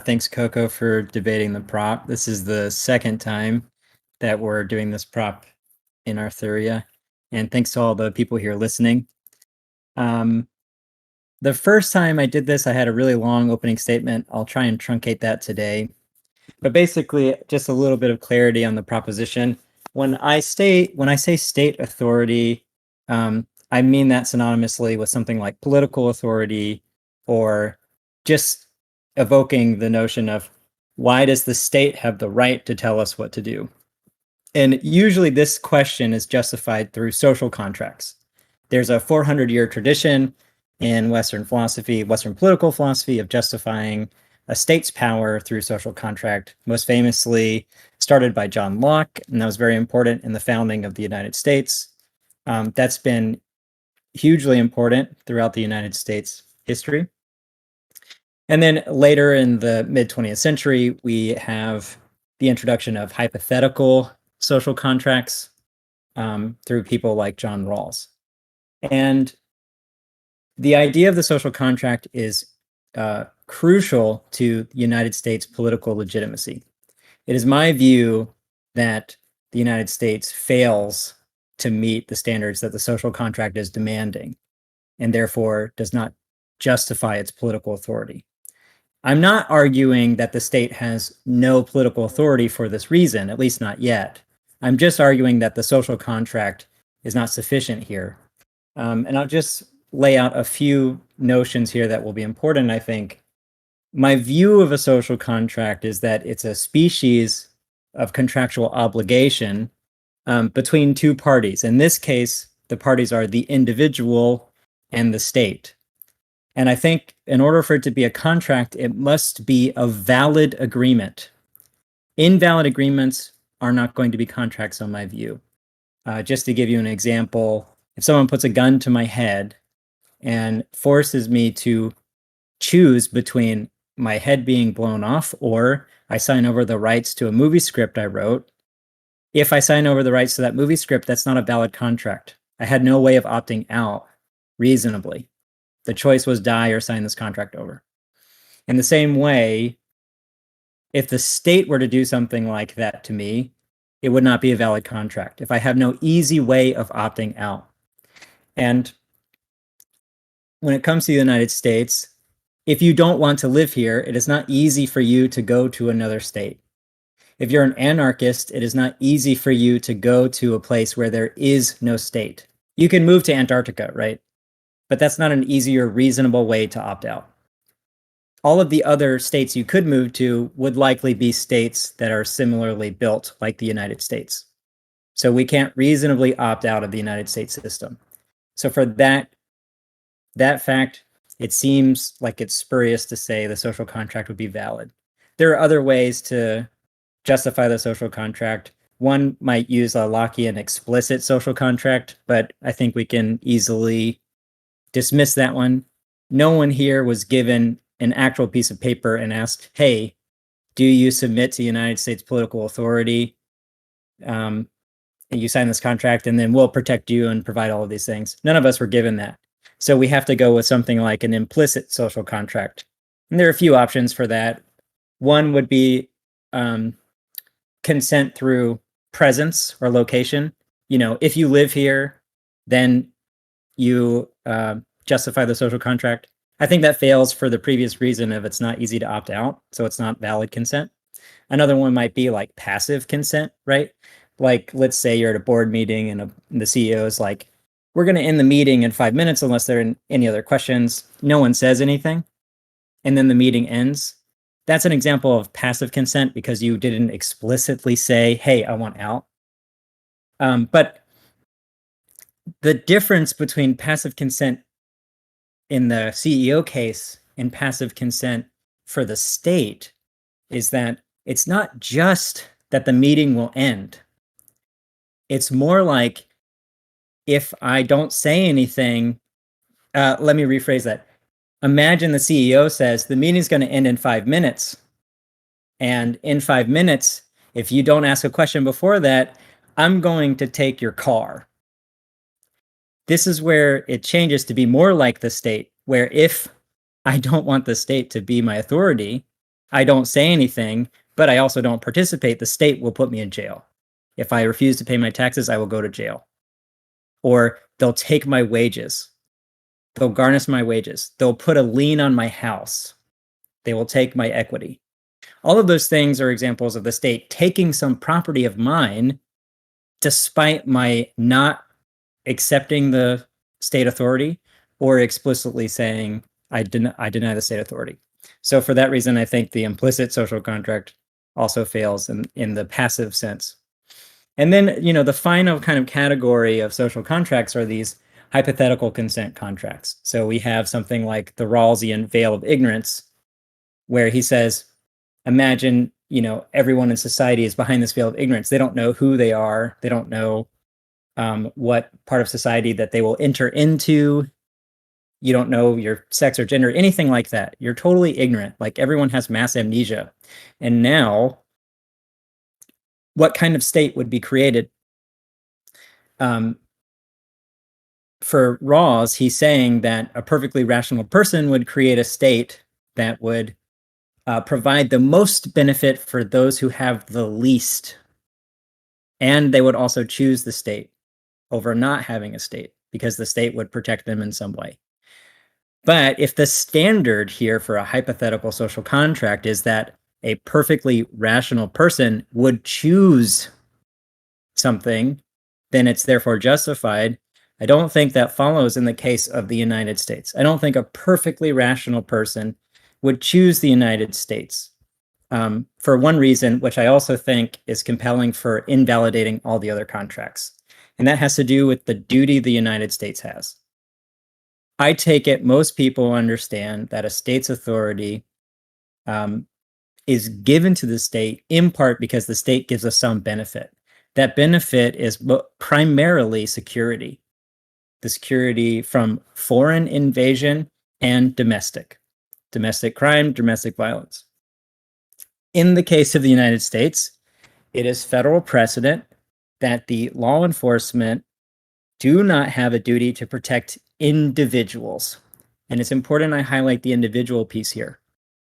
Thanks, Coco, for debating the prop. This is the second time that we're doing this prop in Arthuria. And thanks to all the people here listening. The first time I did this, I had a really long opening statement. I'll try and truncate that today. But basically, just a little bit of clarity on the proposition. When I say state authority, I mean that synonymously with something like political authority, or just evoking the notion of why does the state have the right to tell us what to do? And usually this question is justified through social contracts. There's a 400-year tradition in Western philosophy, Western political philosophy, of justifying a state's power through social contract, most famously started by John Locke, and that was very important in the founding of the United States. That's been hugely important throughout the United States history. And then later in the mid-20th century, we have the introduction of hypothetical social contracts through people like John Rawls. And the idea of the social contract is crucial to the United States political legitimacy. It is my view that the United States fails to meet the standards that the social contract is demanding, and therefore does not justify its political authority. I'm not arguing that the state has no political authority for this reason, at least not yet. I'm just arguing that the social contract is not sufficient here. And I'll just lay out a few notions here that will be important, I think. My view of a social contract is that it's a species of contractual obligation between two parties. In this case, the parties are the individual and the state. And I think in order for it to be a contract, it must be a valid agreement. Invalid agreements are not going to be contracts, on my view. Just to give you an example, if someone puts a gun to my head and forces me to choose between my head being blown off or I sign over the rights to a movie script I wrote, if I sign over the rights to that movie script, that's not a valid contract. I had no way of opting out reasonably. The choice was die or sign this contract over. In the same way, if the state were to do something like that to me, it would not be a valid contract if I have no easy way of opting out. And when it comes to the United States, if you don't want to live here, it is not easy for you to go to another state. If you're an anarchist, it is not easy for you to go to a place where there is no state. You can move to Antarctica, right? But that's not an easy or reasonable way to opt out. All of the other states you could move to would likely be states that are similarly built like the United States. So we can't reasonably opt out of the United States system. So for that fact, it seems like it's spurious to say the social contract would be valid. There are other ways to justify the social contract. One might use a Lockean explicit social contract, but I think we can easily dismiss that one. No one here was given an actual piece of paper and asked, hey, do you submit to United States political authority? And you sign this contract and then we'll protect you and provide all of these things. None of us were given that. So we have to go with something like an implicit social contract. And there are a few options for that. One would be consent through presence or location. If you live here, then you justify the social contract. I think that fails for the previous reason of it's not easy to opt out, so it's not valid consent. Another one might be like passive consent, right? Like, let's say you're at a board meeting and the CEO is like, we're going to end the meeting in 5 minutes unless there are any other questions. No one says anything, and then the meeting ends. That's an example of passive consent because you didn't explicitly say, hey, I want out. But the difference between passive consent in the CEO case and passive consent for the state is that it's not just that the meeting will end. It's more like if I don't say anything, let me rephrase that. Imagine the CEO says the meeting's going to end in 5 minutes. And in 5 minutes, if you don't ask a question before that, I'm going to take your car. This is where it changes to be more like the state, where if I don't want the state to be my authority, I don't say anything, but I also don't participate, the state will put me in jail. If I refuse to pay my taxes, I will go to jail. Or they'll take my wages. They'll garnish my wages. They'll put a lien on my house. They will take my equity. All of those things are examples of the state taking some property of mine despite my not accepting the state authority or explicitly saying I deny the state authority. So for that reason, I think the implicit social contract also fails in the passive sense. And then, the final kind of category of social contracts are these hypothetical consent contracts. So we have something like the Rawlsian veil of ignorance, where he says, imagine, everyone in society is behind this veil of ignorance. They don't know who they are. They don't know what part of society that they will enter into. You don't know your sex or gender, anything like that. You're totally ignorant. Like everyone has mass amnesia. And now, what kind of state would be created? For Rawls, he's saying that a perfectly rational person would create a state that would provide the most benefit for those who have the least. And they would also choose the state over not having a state because the state would protect them in some way. But if the standard here for a hypothetical social contract is that a perfectly rational person would choose something, then it's therefore justified. I don't think that follows in the case of the United States. I don't think a perfectly rational person would choose the United States for one reason, which I also think is compelling for invalidating all the other contracts. And that has to do with the duty the United States has. I take it most people understand that a state's authority is given to the state in part because the state gives us some benefit. That benefit is primarily security, the security from foreign invasion and domestic crime, domestic violence. In the case of the United States, it is federal precedent that the law enforcement do not have a duty to protect individuals. And it's important I highlight the individual piece here,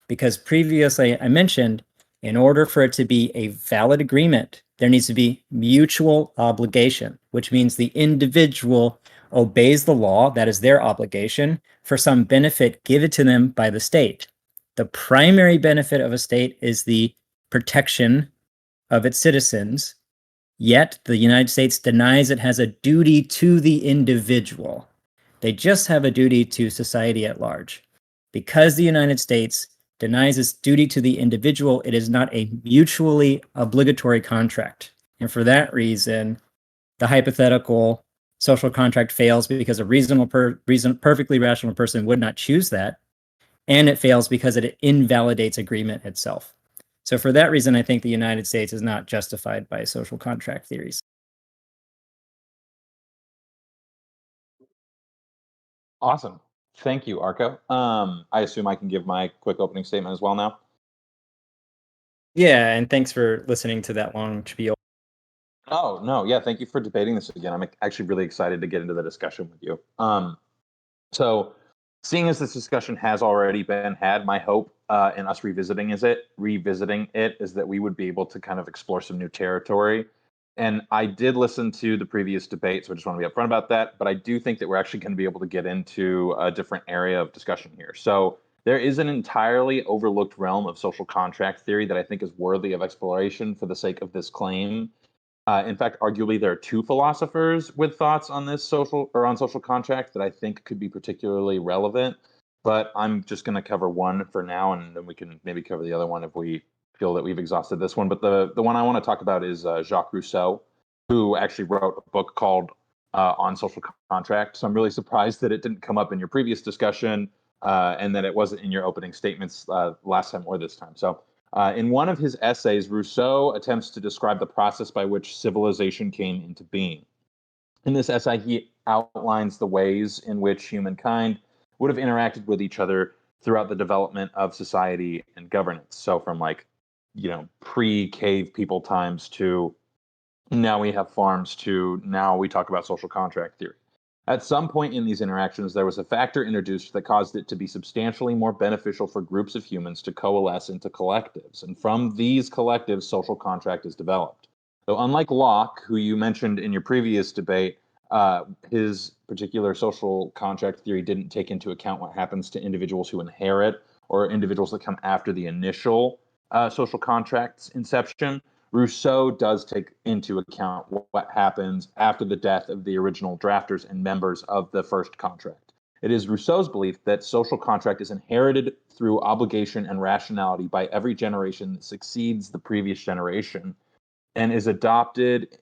because previously I mentioned in order for it to be a valid agreement, there needs to be mutual obligation, which means the individual obeys the law, that is their obligation, for some benefit given to them by the state. The primary benefit of a state is the protection of its citizens, yet the United States denies it has a duty to the individual. They just have a duty to society at large. Because the United States denies its duty to the individual, it is not a mutually obligatory contract. And for that reason, the hypothetical social contract fails because a perfectly rational person would not choose that. And it fails because it invalidates agreement itself. So for that reason, I think the United States is not justified by social contract theories. Awesome. Thank you, Arco. I assume I can give my quick opening statement as well now. Yeah, and thanks for listening to that long spiel. Oh, no. Yeah. Thank you for debating this again. I'm actually really excited to get into the discussion with you. So, seeing as this discussion has already been had, my hope in us revisiting it is that we would be able to kind of explore some new territory. And I did listen to the previous debate, so I just want to be upfront about that. But I do think that we're actually going to be able to get into a different area of discussion here. So there is an entirely overlooked realm of social contract theory that I think is worthy of exploration for the sake of this claim. In fact, arguably, there are two philosophers with thoughts on this social contract that I think could be particularly relevant. But I'm just going to cover one for now, and then we can maybe cover the other one if we feel that we've exhausted this one. But the one I want to talk about is Jacques Rousseau, who actually wrote a book called On Social Contract. So I'm really surprised that it didn't come up in your previous discussion and that it wasn't in your opening statements last time or this time. So in one of his essays, Rousseau attempts to describe the process by which civilization came into being. In this essay, he outlines the ways in which humankind would have interacted with each other throughout the development of society and governance. So, from pre cave people times to now we have farms to now we talk about social contract theory. At some point in these interactions, there was a factor introduced that caused it to be substantially more beneficial for groups of humans to coalesce into collectives, and from these collectives, social contract is developed. So, unlike Locke, who you mentioned in your previous debate, his particular social contract theory didn't take into account what happens to individuals who inherit or individuals that come after the initial social contract's inception. Rousseau does take into account what happens after the death of the original drafters and members of the first contract. It is Rousseau's belief that social contract is inherited through obligation and rationality by every generation that succeeds the previous generation and is adopted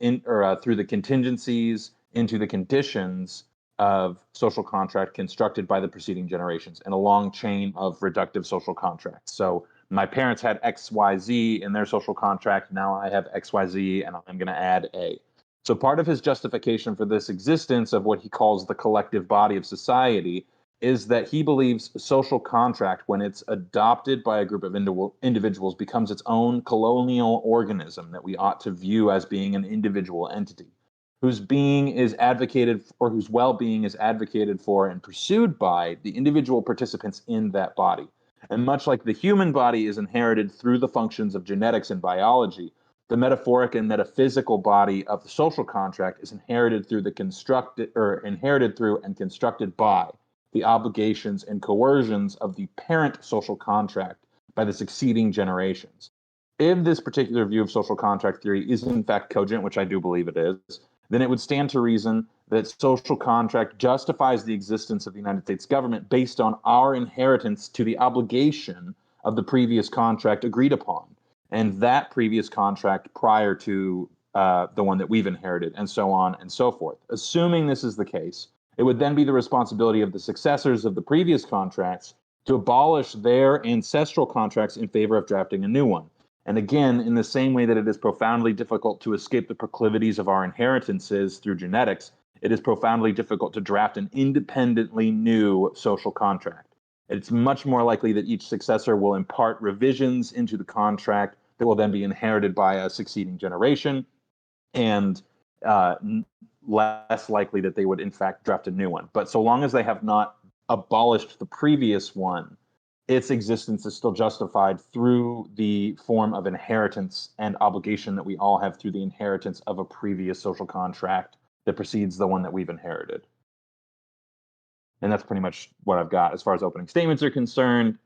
through the contingencies into the conditions of social contract constructed by the preceding generations in a long chain of reductive social contracts. So my parents had XYZ in their social contract. Now I have XYZ and I'm going to add A. So part of his justification for this existence of what he calls the collective body of society is that he believes social contract, when it's adopted by a group of individuals, becomes its own colonial organism that we ought to view as being an individual entity, whose being is advocated or whose well-being is advocated for and pursued by the individual participants in that body. And much like the human body is inherited through the functions of genetics and biology, the metaphoric and metaphysical body of the social contract is inherited through and constructed by the obligations and coercions of the parent social contract by the succeeding generations. If this particular view of social contract theory is in fact cogent, which I do believe it is, then it would stand to reason that social contract justifies the existence of the United States government based on our inheritance to the obligation of the previous contract agreed upon, and that previous contract prior to the one that we've inherited, and so on and so forth. Assuming this is the case, it would then be the responsibility of the successors of the previous contracts to abolish their ancestral contracts in favor of drafting a new one. And again, in the same way that it is profoundly difficult to escape the proclivities of our inheritances through genetics, it is profoundly difficult to draft an independently new social contract. It's much more likely that each successor will impart revisions into the contract that will then be inherited by a succeeding generation, and less likely that they would, in fact, draft a new one. But so long as they have not abolished the previous one, its existence is still justified through the form of inheritance and obligation that we all have through the inheritance of a previous social contract that precedes the one that we've inherited. And that's pretty much what I've got as far as opening statements are concerned.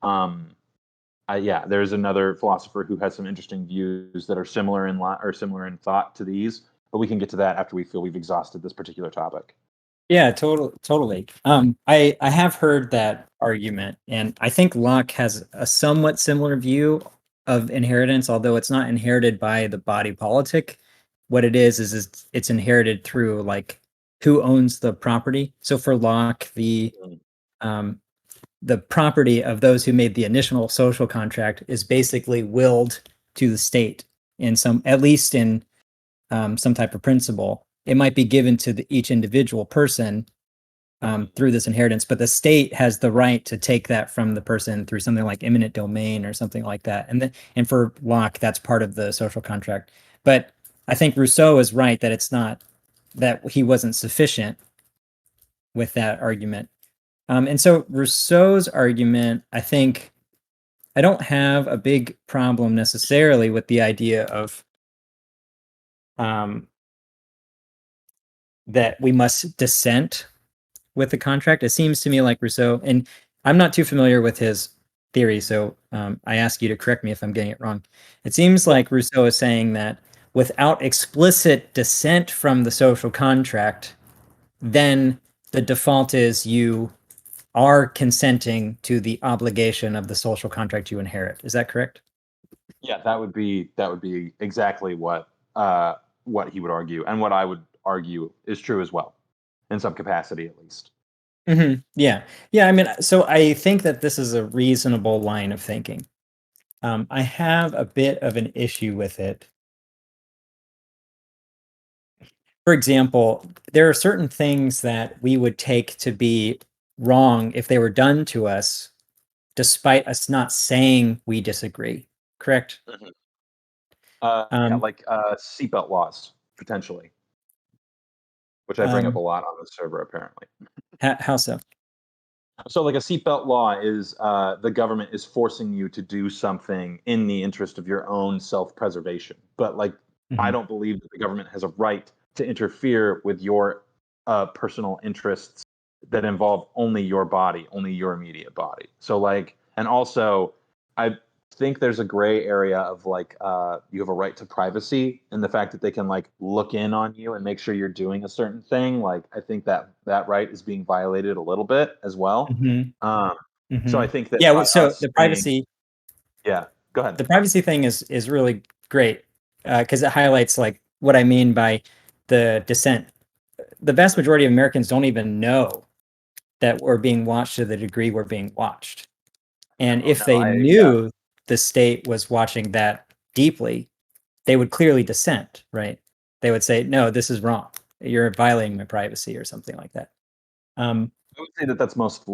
There's another philosopher who has some interesting views that are similar in thought to these, but we can get to that after we feel we've exhausted this particular topic. Yeah, totally. I have heard that argument, and I think Locke has a somewhat similar view of inheritance, although it's not inherited by the body politic. What it is it's inherited through like who owns the property. So for Locke, the property of those who made the initial social contract is basically willed to the state in at least in some type of principle. It might be given to each individual person through this inheritance, but the state has the right to take that from the person through something like eminent domain or something like that. And for Locke, that's part of the social contract. But I think Rousseau is right that it's not, that he wasn't sufficient with that argument. And so Rousseau's argument, I think, I don't have a big problem necessarily with the idea of that we must dissent with the contract. It seems to me like Rousseau, and I'm not too familiar with his theory, so I ask you to correct me if I'm getting it wrong. It seems like Rousseau is saying that without explicit dissent from the social contract, then the default is you are consenting to the obligation of the social contract you inherit. Is that correct? Yeah, that would be exactly what he would argue, and what I would argue is true as well, in some capacity at least. Yeah. I mean, so I think that this is a reasonable line of thinking. I have a bit of an issue with it. For example, there are certain things that we would take to be wrong if they were done to us, despite us not saying we disagree. Correct? Like seatbelt laws, potentially. which I bring up a lot on the server apparently. How so? So, like a seatbelt law is the government is forcing you to do something in the interest of your own self-preservation. But like, I Mhm. don't believe that the government has a right to interfere with your personal interests that involve only your body, only your immediate body. So, like, and also, I think there's a gray area of like you have a right to privacy and the fact that they can like look in on you and make sure you're doing a certain thing. Like I think that that right is being violated a little bit as well. Mhm. um, so I Mhm. think that Yeah, by so us saying, yeah, go ahead. the privacy thing is really great, because it highlights like what I mean by the dissent. The vast majority of Americans don't even know that we're being watched to the degree we're being watched. And Oh if no, they I yeah. knew the state was watching that deeply, they would clearly dissent, right? They would say, no, this is wrong. You're violating my privacy or something like that. I would say that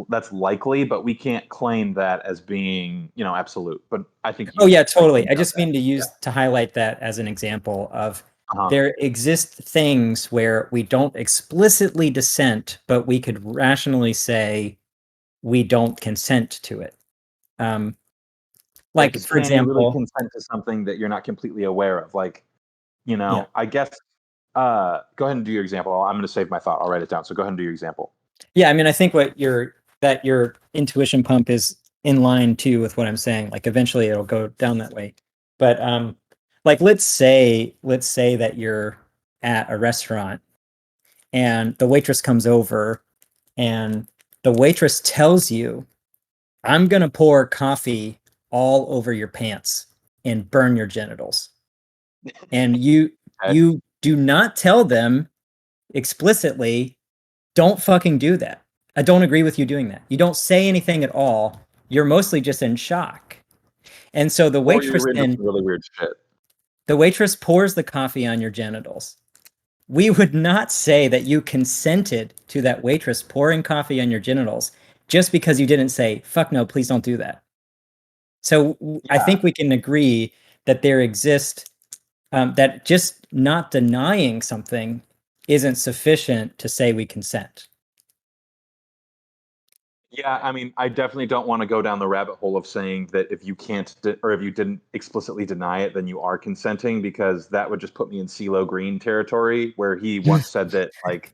that's likely, but we can't claim that as being, you know, absolute. But I think Oh you yeah, like totally. you I know just that. mean to Yeah. use to highlight that as an example of Uh-huh. there exist things where we don't explicitly dissent, but we could rationally say we don't consent to it. Um, Yeah, like because for can you really example, consent to something that you're not completely aware of? Like, you yeah, know, I guess go ahead and do your example. I'm gonna save my thought. I'll write it down. So go ahead and do your example. yeah. I mean, I think what your intuition pump is in line too with what I'm saying. Like eventually it'll go down that way. But like let's say that you're at a restaurant and the waitress comes over and the waitress tells you, I'm going to pour coffee all over your pants and burn your genitals. And Okay. you do not tell them explicitly, don't fucking do that. I don't agree with you doing that. You don't say anything at all. You're mostly just in shock. And so Or you're into some really weird shit. the waitress pours the coffee on your genitals. We would not say that you consented to that waitress pouring coffee on your genitals just because you didn't say, fuck no, please don't do that. So I Yeah. think we can agree that there exist, that just not denying something isn't sufficient to say we consent. Yeah, I mean, I definitely don't want to go down the rabbit hole of saying that if you can't or if you didn't explicitly deny it, then you are consenting, because that would just put me in CeeLo Green territory, where he once said that like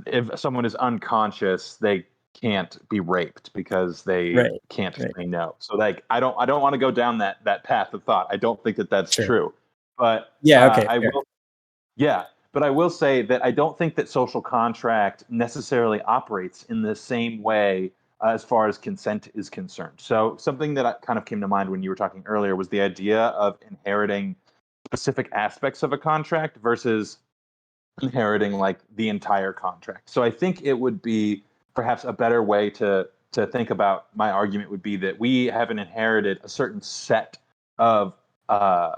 if someone is unconscious, they can't be raped because they Right. can't Right. say no. So like I don't want to go down that path of thought. I don't think that that's Sure. true. But Yeah. Okay. I Fair. will yeah, but I will say that I don't think that social contract necessarily operates in the same way as far as consent is concerned. So something that kind of came to mind when you were talking earlier was the idea of inheriting specific aspects of a contract versus inheriting like the entire contract. So I think it would be perhaps a better way to think about my argument would be that we haven't inherited a certain set of uh,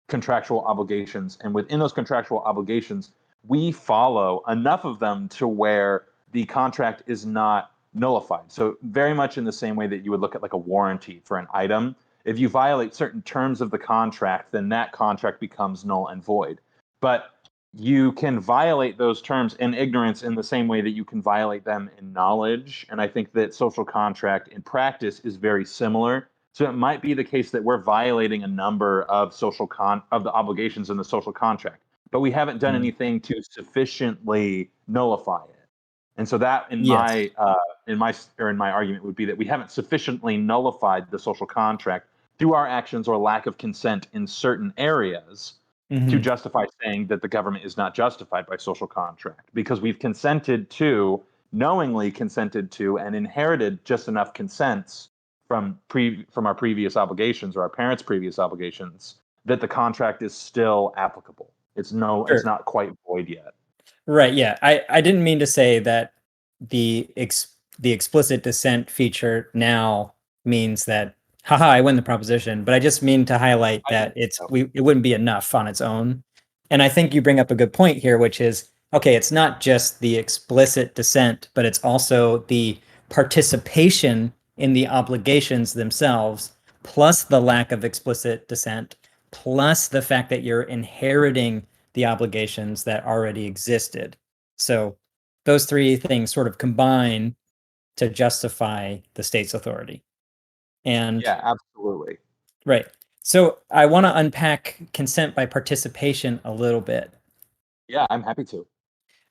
contractual obligations, and within those contractual obligations, we follow enough of them to where the contract is not nullified. So very much in the same way that you would look at like a warranty for an item. If you violate certain terms of the contract, then that contract becomes null and void. But you can violate those terms in ignorance in the same way that you can violate them in knowledge. And I think that social contract in practice is very similar. So it might be the case that we're violating a number of of the obligations in the social contract, but we haven't done Mm. anything to sufficiently nullify it. And so that Yes. in my argument would be that we haven't sufficiently nullified the social contract through our actions or lack of consent in certain areas to Hmm. justify saying that the government is not justified by social contract, because we've consented to, knowingly consented to, and inherited just enough consents from our previous obligations or our parents' previous obligations that the contract is still applicable. It's Sure. not quite void yet. Right. Yeah. I didn't mean to say that the explicit dissent feature now means that haha, I win the proposition, but I just mean to highlight I that didn't know. it wouldn't be enough on its own. And I think you bring up a good point here, which is okay, it's not just the explicit dissent, but it's also the participation in the obligations themselves, plus the lack of explicit dissent, plus the fact that you're inheriting the obligations that already existed. So those three things sort of combine to justify the state's authority. And Yeah, absolutely. right. So I want to unpack consent by participation a little bit. Yeah, I'm happy to.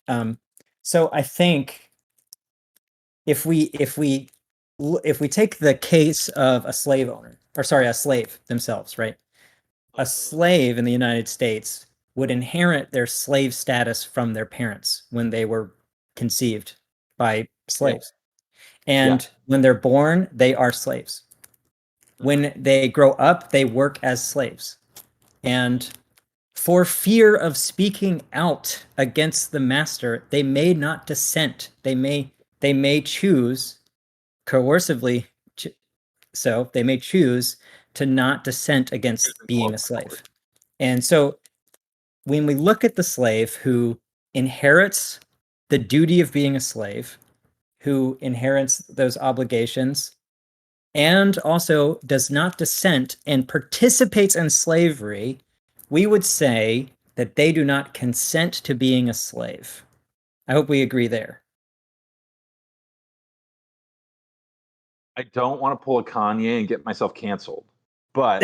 Um, so I think if we take the case of a slave owner, or sorry, a slave themselves, right? A slave in the United States would inherit their slave status from their parents when they were conceived by Yeah. slaves. Yeah. And when they're born, they are slaves. Mhm. When they grow up, they work as slaves. And for fear of speaking out against the master, they may not dissent. They may choose coercively, so they may choose to not dissent against being a slave. And so when we look at the slave who inherits the duty of being a slave, who inherits those obligations, and also does not dissent and participates in slavery, we would say that they do not consent to being a slave. I hope we agree there. I don't want to pull a Kanye and get myself canceled, but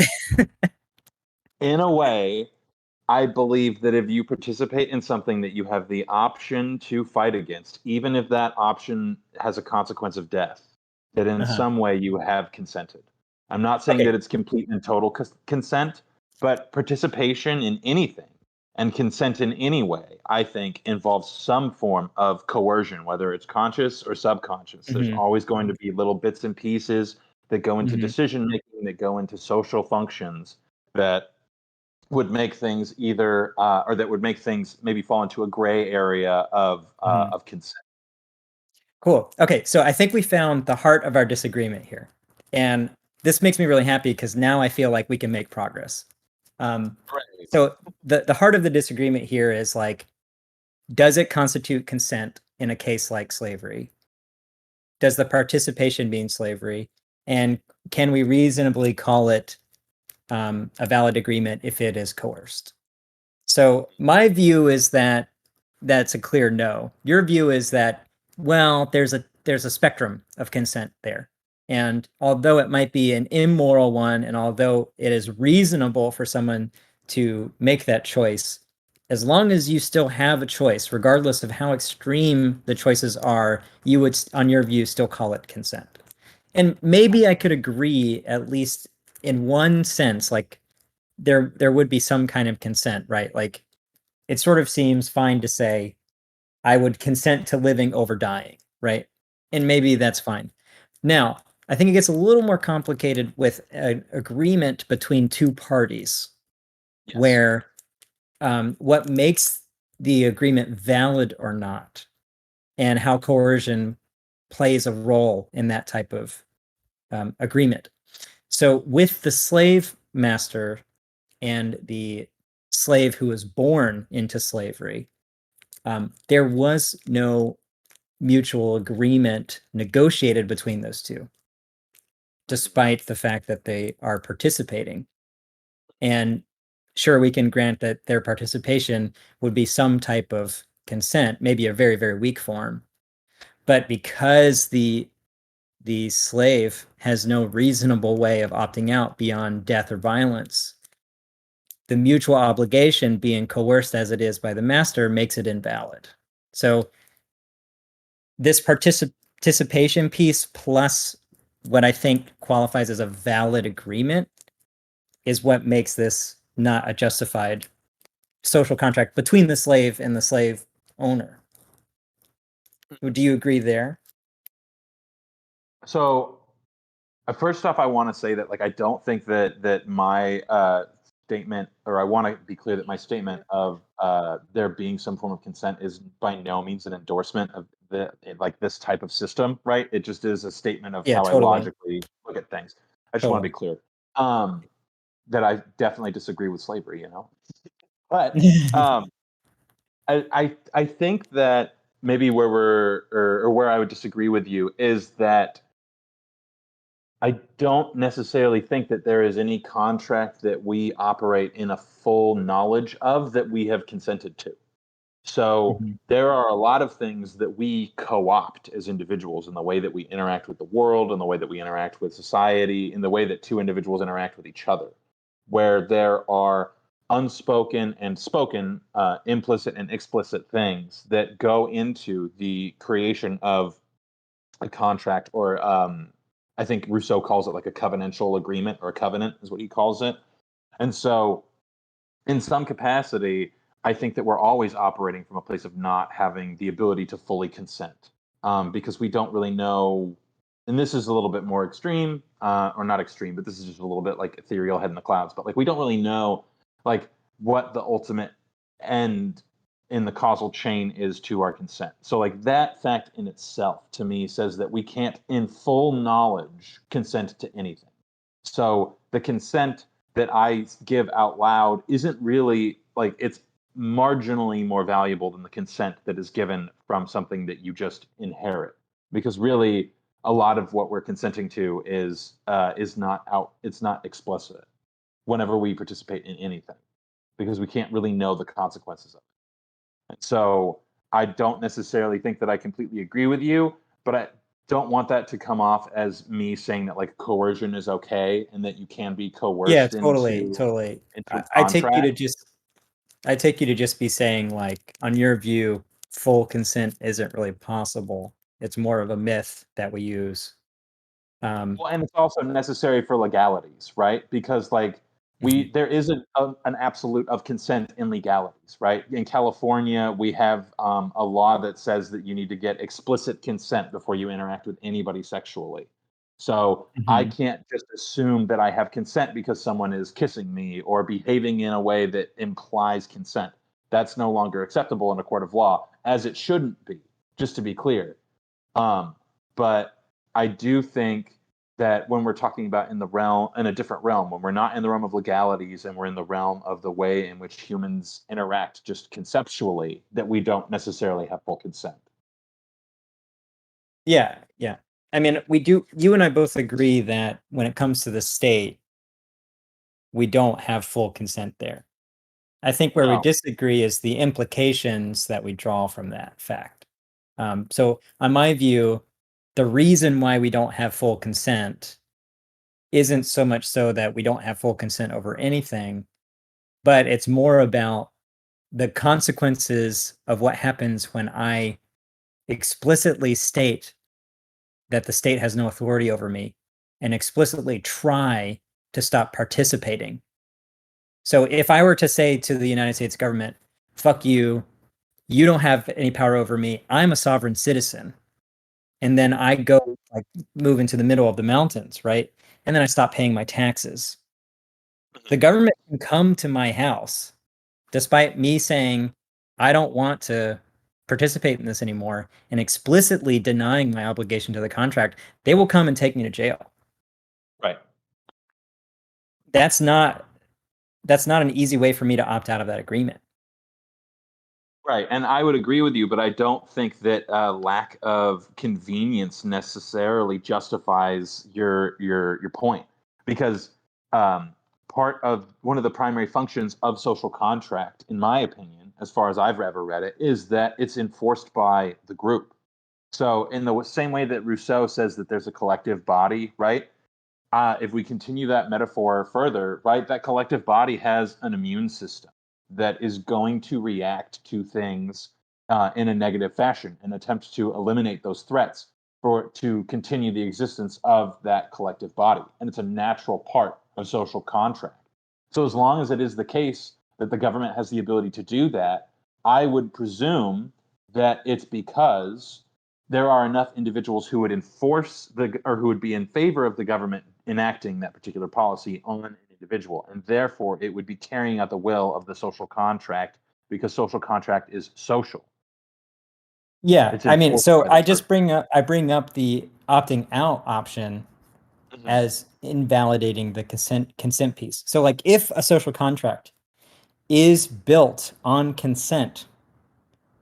in a way, I believe that if you participate in something that you have the option to fight against, even if that option has a consequence of death, that in Uh-huh. some way you have consented. I'm not saying Okay. that it's complete and total consent, but participation in anything and consent in any way, I think, involves some form of coercion, whether it's conscious or subconscious. There's Hmm. always going to be little bits and pieces that go into Hmm. decision making, that go into social functions that would make things either or that would make things maybe fall into a gray area Hmm. of consent. Cool. Okay, so I think we found the heart of our disagreement here. And this makes me really happy because now I feel like we can make progress. Um, Right. so the heart of the disagreement here is like, does it constitute consent in a case like slavery? Does the participation mean slavery? And can we reasonably call it a valid agreement if it is coerced? So my view is that that's a clear no. Your view is that, well, there's a spectrum of consent there. And although it might be an immoral one, and although it is reasonable for someone to make that choice, as long as you still have a choice, regardless of how extreme the choices are, you would, on your view, still call it consent. And maybe I could agree, at least in one sense, like there would be some kind of consent, right? Like it sort of seems fine to say, I would consent to living over dying, right? And maybe that's fine. Now, I think it gets a little more complicated with an agreement between two parties, Yes. where what makes the agreement valid or not, and how coercion plays a role in that type of agreement. So, with the slave master and the slave who was born into slavery, there was no mutual agreement negotiated between those two, despite the fact that they are participating. And sure, we can grant that their participation would be some type of consent, maybe a very, very weak form. But because the slave has no reasonable way of opting out beyond death or violence, the mutual obligation being coerced as it is by the master makes it invalid. So this participation piece plus what I think qualifies as a valid agreement is what makes this not a justified social contract between the slave and the slave owner. Do you agree there? So first off, I want to say that like I don't think that my statement, or I want to be clear that my statement of there being some form of consent is by no means an endorsement of the like this type of system, right? It just is a statement of Yeah, how I totally. logically look at things. I just want to be Totally. clear that I definitely disagree with slavery, but I think that maybe where we're or where I would disagree with you is that I don't necessarily think that there is any contract that we operate in a full knowledge of that we have consented to. So Mhm. there are a lot of things that we co-opt as individuals in the way that we interact with the world, in the way that we interact with society, in the way that two individuals interact with each other, where there are unspoken and spoken, implicit and explicit things that go into the creation of a contract, or I think Rousseau calls it like a covenantal agreement, or a covenant is what he calls it. And so in some capacity, I think that we're always operating from a place of not having the ability to fully consent, because we don't really know. And this is a little bit more extreme, or not extreme, but this is just a little bit like ethereal, head in the clouds. But like we don't really know, like what the ultimate end in the causal chain is to our consent. So like that fact in itself, to me, says that we can't, in full knowledge, consent to anything. So the consent that I give out loud isn't really, like, it's marginally more valuable than the consent that is given from something that you just inherit, because really a lot of what we're consenting to is not out, it's not explicit whenever we participate in anything, because we can't really know the consequences of it. And so I don't necessarily think that I completely agree with you, but I don't want that to come off as me saying that like coercion is okay and that you can be Yeah, coerced totally, totally. into I, a I take you to contract. just I take you to just be saying, like, on your view, full consent isn't really possible. It's more of a myth that we use. Um, Well, and it's also necessary for legalities, right? Because like mhm, there is an absolute of consent in legalities, right? In California, we have a law that says that you need to get explicit consent before you interact with anybody sexually. So I mhm. can't just assume that I have consent because someone is kissing me or behaving in a way that implies consent. That's no longer acceptable in a court of law, as it shouldn't be, just to be clear. Um, but I do think that when we're talking about in the realm, in a different realm, when we're not in the realm of legalities and we're in the realm of the way in which humans interact just conceptually, that we don't necessarily have full consent. Yeah, yeah. I mean, you and I both agree that when it comes to the state, we don't have full consent there. I think where we No. disagree is the implications that we draw from that fact. So, on my view, the reason why we don't have full consent isn't so much so that we don't have full consent over anything, but it's more about the consequences of what happens when I explicitly state that the state has no authority over me and explicitly try to stop participating. So if I were to say to the United States government, fuck you, you don't have any power over me, I'm a sovereign citizen, and then I go like move into the middle of the mountains, right? And then I stop paying my taxes. The government can come to my house despite me saying I don't want to participate in this anymore and explicitly denying my obligation to the contract. They will come and take me to jail. Right. That's not that's not an easy way for me to opt out of that agreement. Right, and I would agree with you, but I don't think that lack of convenience necessarily justifies your point, because um, part of one of the primary functions of social contract, in my opinion, as far as I've ever read it, is that it's enforced by the group. So, in the same way that Rousseau says that there's a collective body, right? If we continue that metaphor further, right, that collective body has an immune system that is going to react to things in a negative fashion and attempt to eliminate those threats for to continue the existence of that collective body. And it's a natural part of social contract. So as long as it is the case that the government has the ability to do that, I would presume that it's because there are enough individuals who would enforce the, or who would be in favor of the government enacting that particular policy on an individual, and therefore it would be carrying out the will of the social contract, because social contract is social. Yeah, It's I mean, enforced so by the group. I bring up the opting out option Mhm, as invalidating the consent piece. So like if a social contract is built on consent,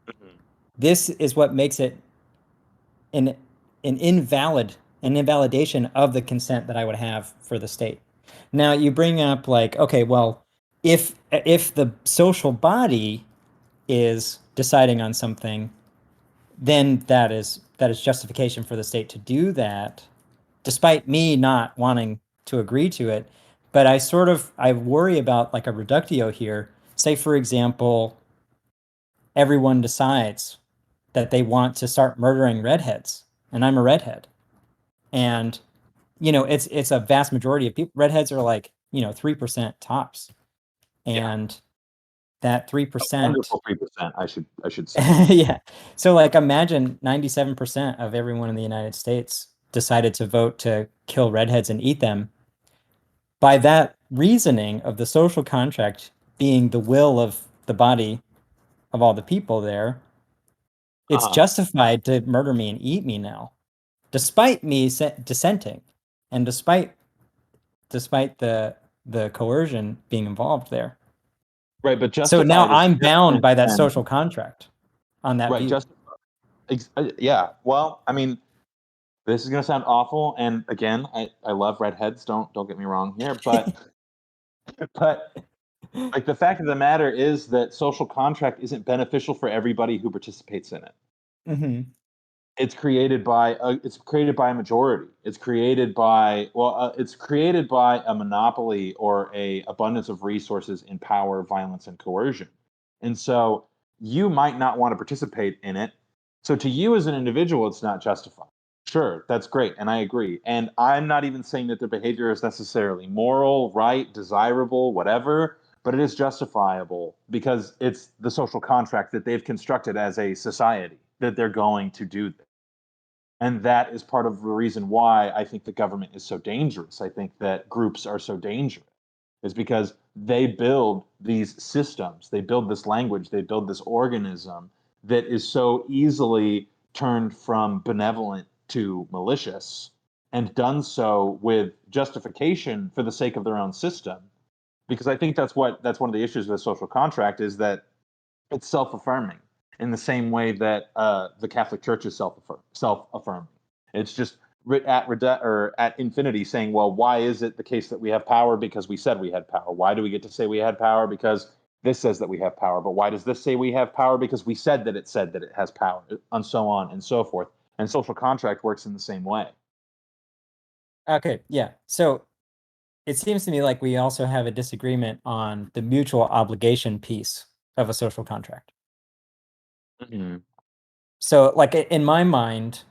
mhm. this is what makes it an an invalidation of the consent that I would have for the state. Now you bring up like, okay, well, if the social body is deciding on something, then that is justification for the state to do that, despite me not wanting to agree to it. But I worry about like a reductio here. Say, for example, everyone decides that they want to start murdering redheads, and I'm a redhead, and it's a vast majority of people. Redheads are like 3% tops, Yeah, and that a 3%. wonderful 3%. I should say. Yeah. So like imagine 97% of everyone in the United States decided to vote to kill redheads and eat them. By that reasoning of the social contract being the will of the body of all the people there, it's Uh-huh. justified to murder me and eat me now, despite me dissenting, and despite the coercion being involved there. Right, but So now justified is I'm bound different by that than social contract on that right. view. Yeah. Well, I mean, this is gonna sound awful, and again, I love redheads. Don't get me wrong here, but like the fact of the matter is that social contract isn't beneficial for everybody who participates in it. Hmm. It's created by a majority. It's created by a monopoly or a abundance of resources in power, violence, and coercion. And so you might not want to participate in it. So to you as an individual, it's not justified. Sure, that's great, and I agree. And I'm not even saying that their behavior is necessarily moral, right, desirable, whatever, but it is justifiable because it's the social contract that they've constructed as a society that they're going to do this. And that is part of the reason why I think the government is so dangerous. I think that groups are so dangerous is because they build these systems, they build this language, they build this organism that is so easily turned from benevolent to malicious and done so with justification for the sake of their own system. Because I think that's one of the issues with social contract is that it's self-affirming in the same way that the Catholic Church is self-affirming. It's just at infinity saying, well, why is it the case that we have power? Because we said we had power. Why do we get to say we had power? Because this says that we have power. But why does this say we have power? Because we said that it has power, and so on and so forth. And social contract works in the same way. Okay, yeah. So it seems to me like we also have a disagreement on the mutual obligation piece of a social contract. Mm-hmm. So, like in my mind,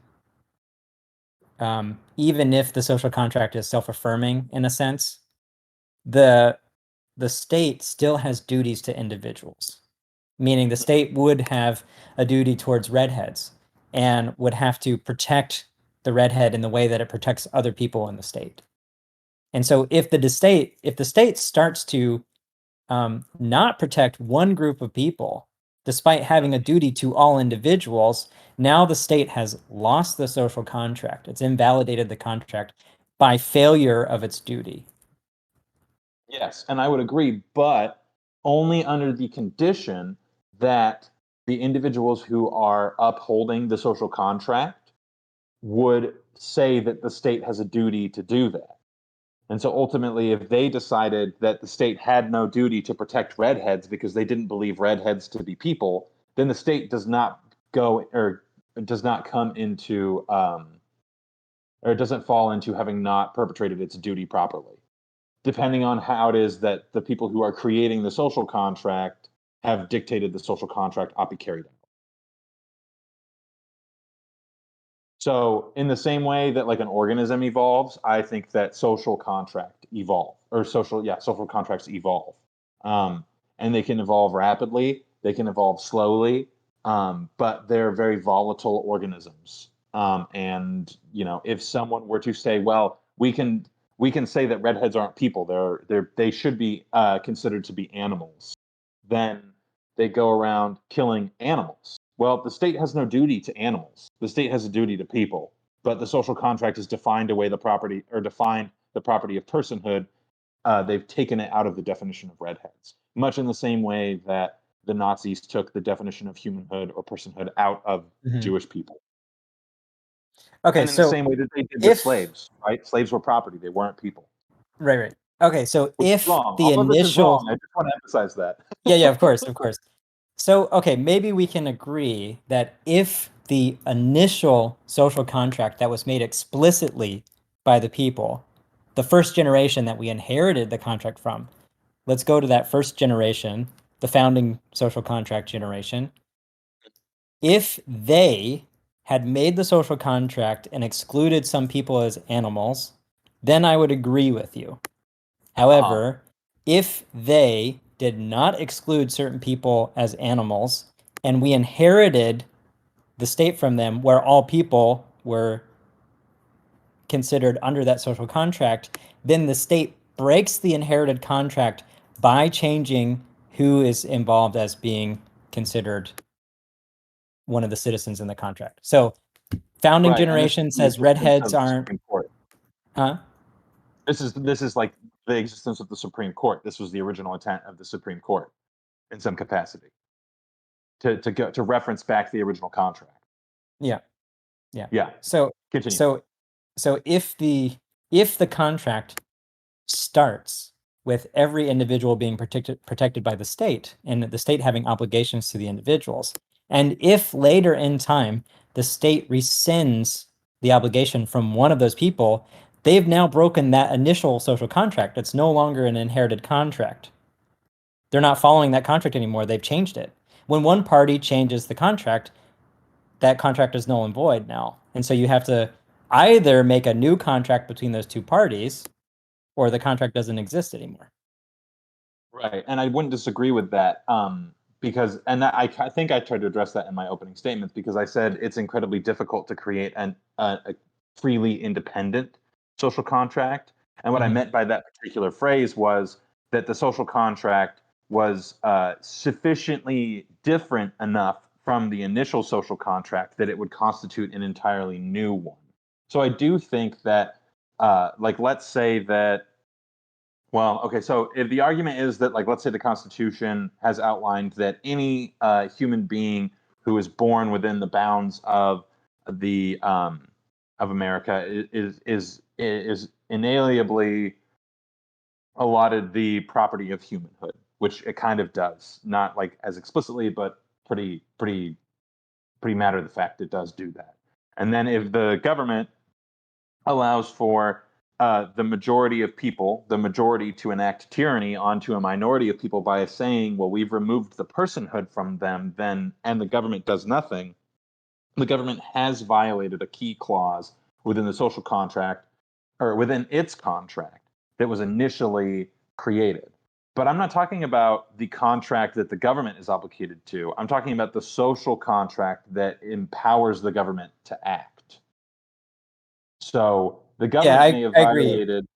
even if the social contract is self-affirming in a sense, the the state still has duties to individuals, meaning the state would have a duty towards redheads and would have to protect the redhead in the way that it protects other people in the state. And so if the state starts to not protect one group of people, despite having a duty to all individuals, now the state has lost the social contract. It's invalidated the contract by failure of its duty. Yes, and I would agree, but only under the condition that the individuals who are upholding the social contract would say that the state has a duty to do that. And so ultimately, if they decided that the state had no duty to protect redheads because they didn't believe redheads to be people, then the state does not go or does not come into or it doesn't fall into having not perpetrated its duty properly, depending on how it is that the people who are creating the social contract have dictated the social contract ought to be carried out. So, in the same way that like an organism evolves, I think that social contracts evolve, um, and they can evolve rapidly. They can evolve slowly, but they're very volatile organisms. And if someone were to say, "Well, we can say that redheads aren't people; they should be considered to be animals," then they go around killing animals. Well, the state has no duty to animals. The state has a duty to people. But the social contract is defined away the property or defined the property of personhood. They've taken it out of the definition of redheads, much in the same way that the Nazis took the definition of humanhood or personhood out of Mhm. Jewish people. Okay, And in the so same way that they did with if slaves, right? Slaves were property, they weren't people, right, right. Okay, so which is if wrong. the All of this is initial wrong. I just want to emphasize that. yeah, yeah, of course, of course. So, okay, maybe we can agree that if the initial social contract that was made explicitly by the people, the first generation that we inherited the contract from, let's go to that first generation, the founding social contract generation. If they had made the social contract and excluded some people as animals, then I would agree with you. Uh-huh. However, if they did not exclude certain people as animals and we inherited the state from them where all people were considered under that social contract, then the state breaks the inherited contract by changing who is involved as being considered one of the citizens in the contract. So, founding Right, and this is generation the says existence redheads of the aren't, Supreme Court. huh? This is like the existence of the Supreme Court. This was the original intent of the Supreme Court in some capacity to reference back the original contract. Yeah, yeah. Yeah, So, continue. so, so if the contract starts with every individual being protected by the state and the state having obligations to the individuals. And if later in time the state rescinds the obligation from one of those people, they've now broken that initial social contract. It's no longer an inherited contract. They're not following that contract anymore. They've changed it. When one party changes the contract, that contract is null and void now. And so you have to either make a new contract between those two parties or the contract doesn't exist anymore. Right, and I wouldn't disagree with that, because, and that, I think I tried to address that in my opening statements because I said it's incredibly difficult to create a freely independent social contract, and what I Mhm. meant by that particular phrase was that the social contract was sufficiently different enough from the initial social contract that it would constitute an entirely new one. So I do think that, like, let's say that, well, okay. So if the argument is that, like, let's say the Constitution has outlined that any human being who is born within the bounds the of America is inalienably allotted the property of humanhood, which it kind of does, not like as explicitly, but pretty matter of the fact it does do that. And then if the government allows for the majority of people, the majority to enact tyranny onto a minority of people by saying, well, we've removed the personhood from them, then, and the government does nothing, the government has violated a key clause within the social contract or within its contract that was initially created. But I'm not talking about the contract that the government is obligated to. I'm talking about the social contract that empowers the government to act. So the Yeah, government I, may have I agree. violated,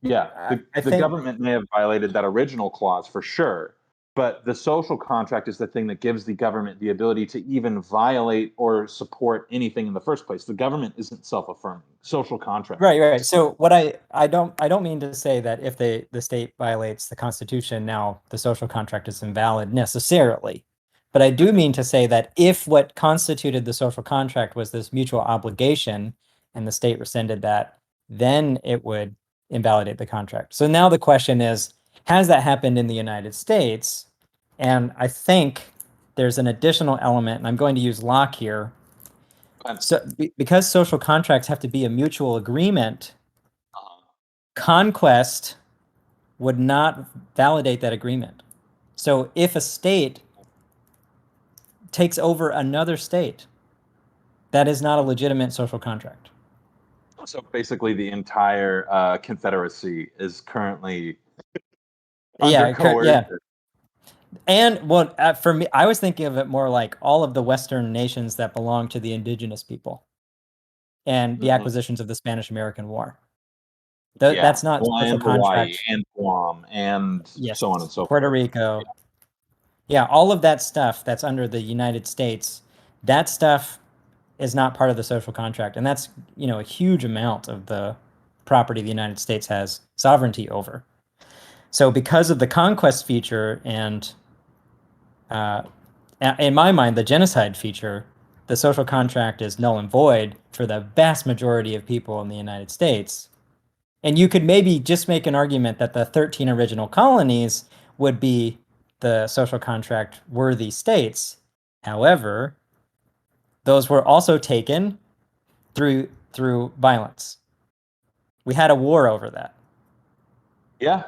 yeah, I the think, government may have violated that original clause for sure, but the social contract is the thing that gives the government the ability to even violate or support anything in the first place. The government isn't self-affirming. Social contract right, right. is. So what I don't mean to say that if the state violates the Constitution, now the social contract is invalid necessarily. But I do Mhm. mean to say that if what constituted the social contract was this mutual obligation and the state rescinded that, then it would invalidate the contract. So now the question is, has that happened in the United States? And I think there's an additional element, and I'm going to use Locke here. And, So because social contracts have to be a mutual agreement, conquest would not validate that agreement. So if a state takes over another state, that is not a legitimate social contract. so basically, the entire Confederacy is currently under Yeah. coercion. And well, for me, I was thinking of it more like all of the Western nations that belong to the indigenous people and the Mhm. acquisitions of the Spanish American War. Yeah, That's not well, social and Hawaii contract. and Guam and Yes, so on and so Puerto forth. Rico. Yeah, all of that stuff that's under the United States, that stuff is not part of the social contract. And that's, a huge amount of the property the United States has sovereignty over. So because of the conquest feature and uh, in my mind, the genocide feature, the social Mhm. contract is null and void for the vast majority of people in the United States. And you could maybe just make an argument that the 13 original colonies would be the social contract worthy states. However, those were also taken through violence. We had a war over that. Yeah,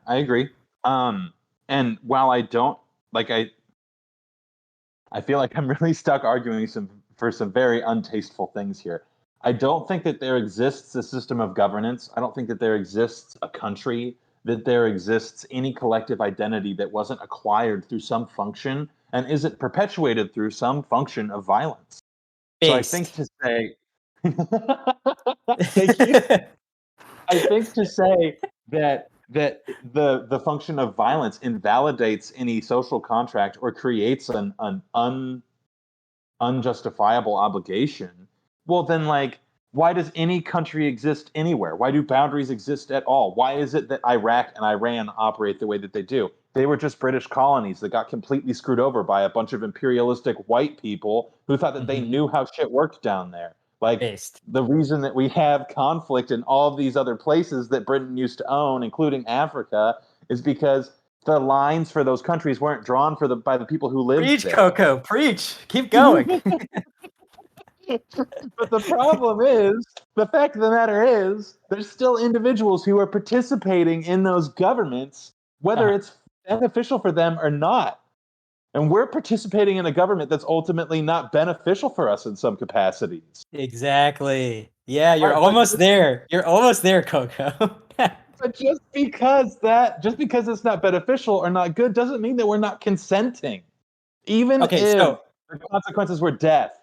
I agree. And while I don't like, I feel like I'm really stuck arguing for some very untasteful things here. I don't think that there exists a system of governance. I don't think that there exists a country, that there exists any collective identity that wasn't acquired through some function and isn't perpetuated through some function of violence. So I think Based. to say, thank you. I think to say that the function of violence invalidates any social contract or creates an unjustifiable obligation, well then like why does any country exist anywhere? Why do boundaries exist at all? Why is it that Iraq and Iran operate the way that they do? They were just British colonies that got completely screwed over by a bunch of imperialistic white people who thought that they knew how shit worked down there. Like Based. the reason that we have conflict in all of these other places that Britain used to own, including Africa, is because the lines for those countries weren't drawn by the people who lived Preach, there. Coco. Preach. Keep going. But the fact of the matter is, there's still individuals who are participating in those governments, whether it's beneficial for them or not. And we're participating in a government that's ultimately not beneficial for us in some capacities. Exactly. Yeah, you're Right, almost there. You're almost there, Coco. but just because it's not beneficial or not good doesn't mean that we're not consenting. Even Okay, if so the consequences were death,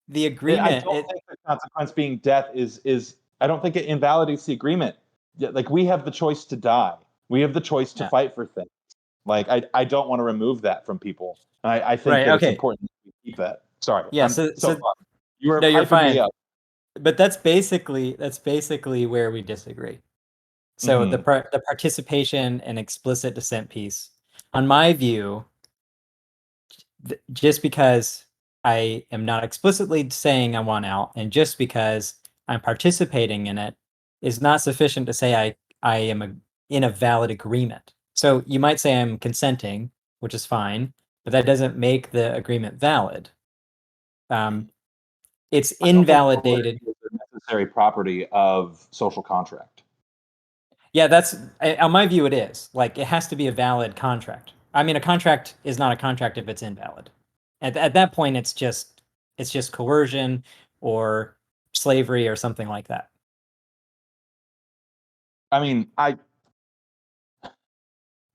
the I agreement, don't think the consequence being death is I don't think it invalidates the agreement. Like we have the choice to die. We have the choice to yeah, fight for things. Like I don't want to remove that from people. I think right, that it's okay. important that we keep that. Sorry, Yeah, I'm so you were no, you're hyping me fine. up. But that's basically where we disagree. So Mm-hmm. the participation and explicit dissent piece, on my view, just because I am not explicitly saying I want out, and just because I'm participating in it, is not sufficient to say I am in a valid agreement. So you might say I'm consenting, which is fine, but that doesn't make the agreement valid. It's I don't think validity invalidated. is a necessary property of social contract. Yeah, that's on my view. It is like it has to be a valid contract. I mean, a contract is not a contract if it's invalid. At that point, it's just coercion or slavery or something like that. I mean, I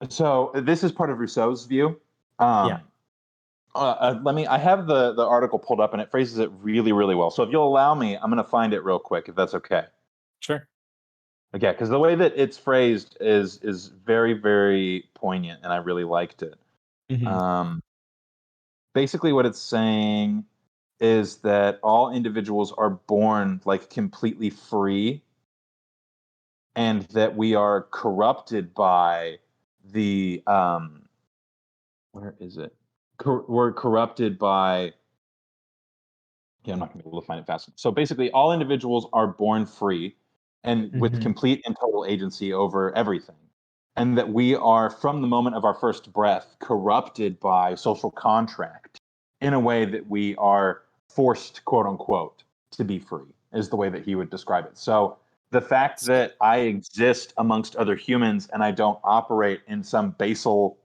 so this is part of Rousseau's view. Yeah, Um, let me. I have the article pulled up, and it phrases it really, really well. So if you'll allow me, I'm going to find it real quick, if that's okay. sure. Okay, because the way that it's phrased is very, very poignant, and I really liked it. Hmm. Um, basically, what it's saying is that all individuals are born like completely free, and that we are corrupted by the where is it? We're corrupted by yeah, I'm not going to be able to find it fast. So basically, all individuals are born free and with Hmm. complete and total agency over everything. And that we are, from the moment of our first breath, corrupted by social contract in a way that we are forced, quote unquote, to be free, is the way that he would describe it. So the fact that I exist amongst other humans and I don't operate in some basal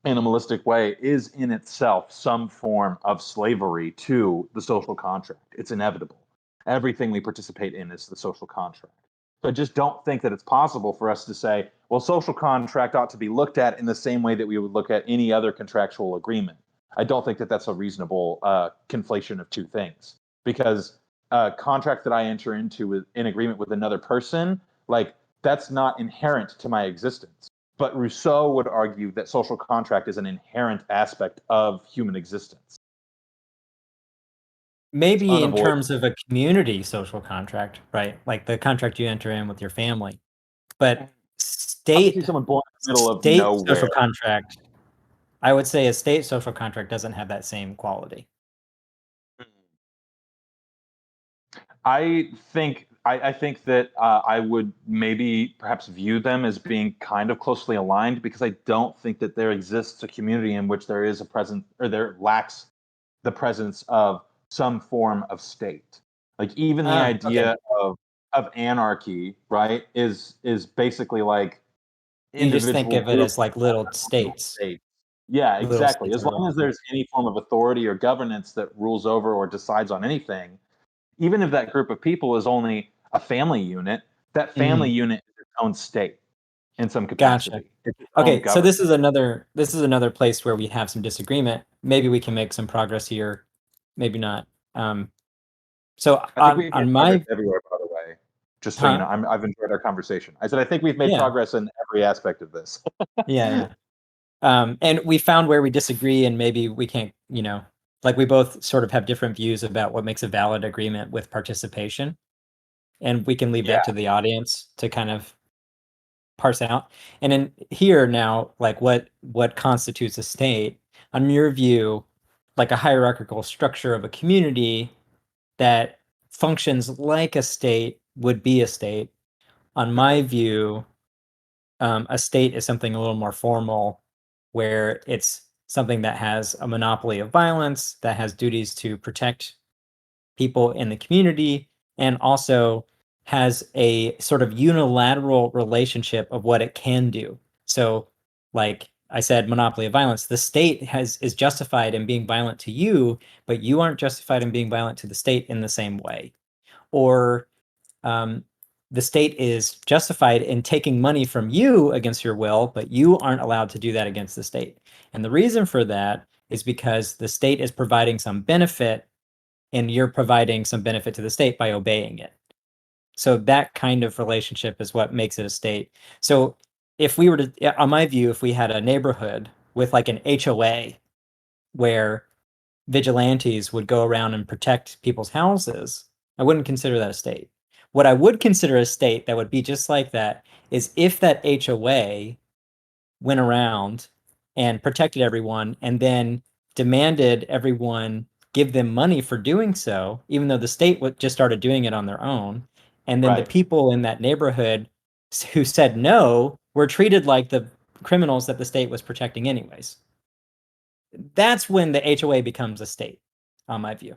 animalistic way is in itself some form of slavery to the social contract. It's inevitable. Everything we participate in is the social contract. So I just don't think that it's possible for us to say, well, social contract ought to be looked at in the same way that we would look at any other contractual agreement. I don't think that that's a reasonable conflation of two things because a contract that I enter into in agreement with another person, like that's not inherent to my existence. But Rousseau would argue that social contract is an inherent aspect of human existence. It's Maybe in unavoidable. terms of a community social contract, right? Like the contract you enter in with your family. But Obviously, state someone born in the middle of state social nowhere. contract, I would say a state social contract doesn't have that same quality. I think I think that I would maybe perhaps view them as being kind of closely aligned because I don't think that there exists a community in which there is a presence or there lacks the presence of some form of state. Like even the Okay. idea of anarchy, right, is basically like You just think individual of it groups as like little states, states. Yeah, little exactly. states As of the long world. as there's any form of authority or governance that rules over or decides on anything, even if that group of people is only a family unit, that family Mhm. unit is its own state in some Gotcha. capacity. It's its own Okay, so government. this is another place where we have some disagreement. Maybe we can make some progress here, maybe not. So I think we've made on progress my everywhere, by the way. Just so you know, huh? I've enjoyed our conversation. I said I think we've made Yeah, progress in every aspect of this. yeah, yeah. And we found where we disagree, and maybe we can't, like we both sort of have different views about what makes a valid agreement with participation, and we can leave Yeah. that to the audience to kind of parse out. And in here now, like what constitutes a state, on your view, like a hierarchical structure of a community that functions like a state would be a state. On my view, a state is something a little more formal, where it's something that has a monopoly of violence, that has duties to protect people in the community, and also has a sort of unilateral relationship of what it can do. So, like I said, monopoly of violence, the state is justified in being violent to you, but you aren't justified in being violent to the state in the same way. Or um, the state is justified in taking money from you against your will, but you aren't allowed to do that against the state. And the reason for that is because the state is providing some benefit and you're providing some benefit to the state by obeying it. So that kind of relationship is what makes it a state. So if we were to, on my view, if we had a neighborhood with like an HOA where vigilantes would go around and protect people's houses, I wouldn't consider that a state. What I would consider a state that would be just like that is if that HOA went around and protected everyone and then demanded everyone give them money for doing so, even though the state just started doing it on their own. And then the Right. people in that neighborhood who said no were treated like the criminals that the state was protecting, anyways. That's when the HOA becomes a state, on my view.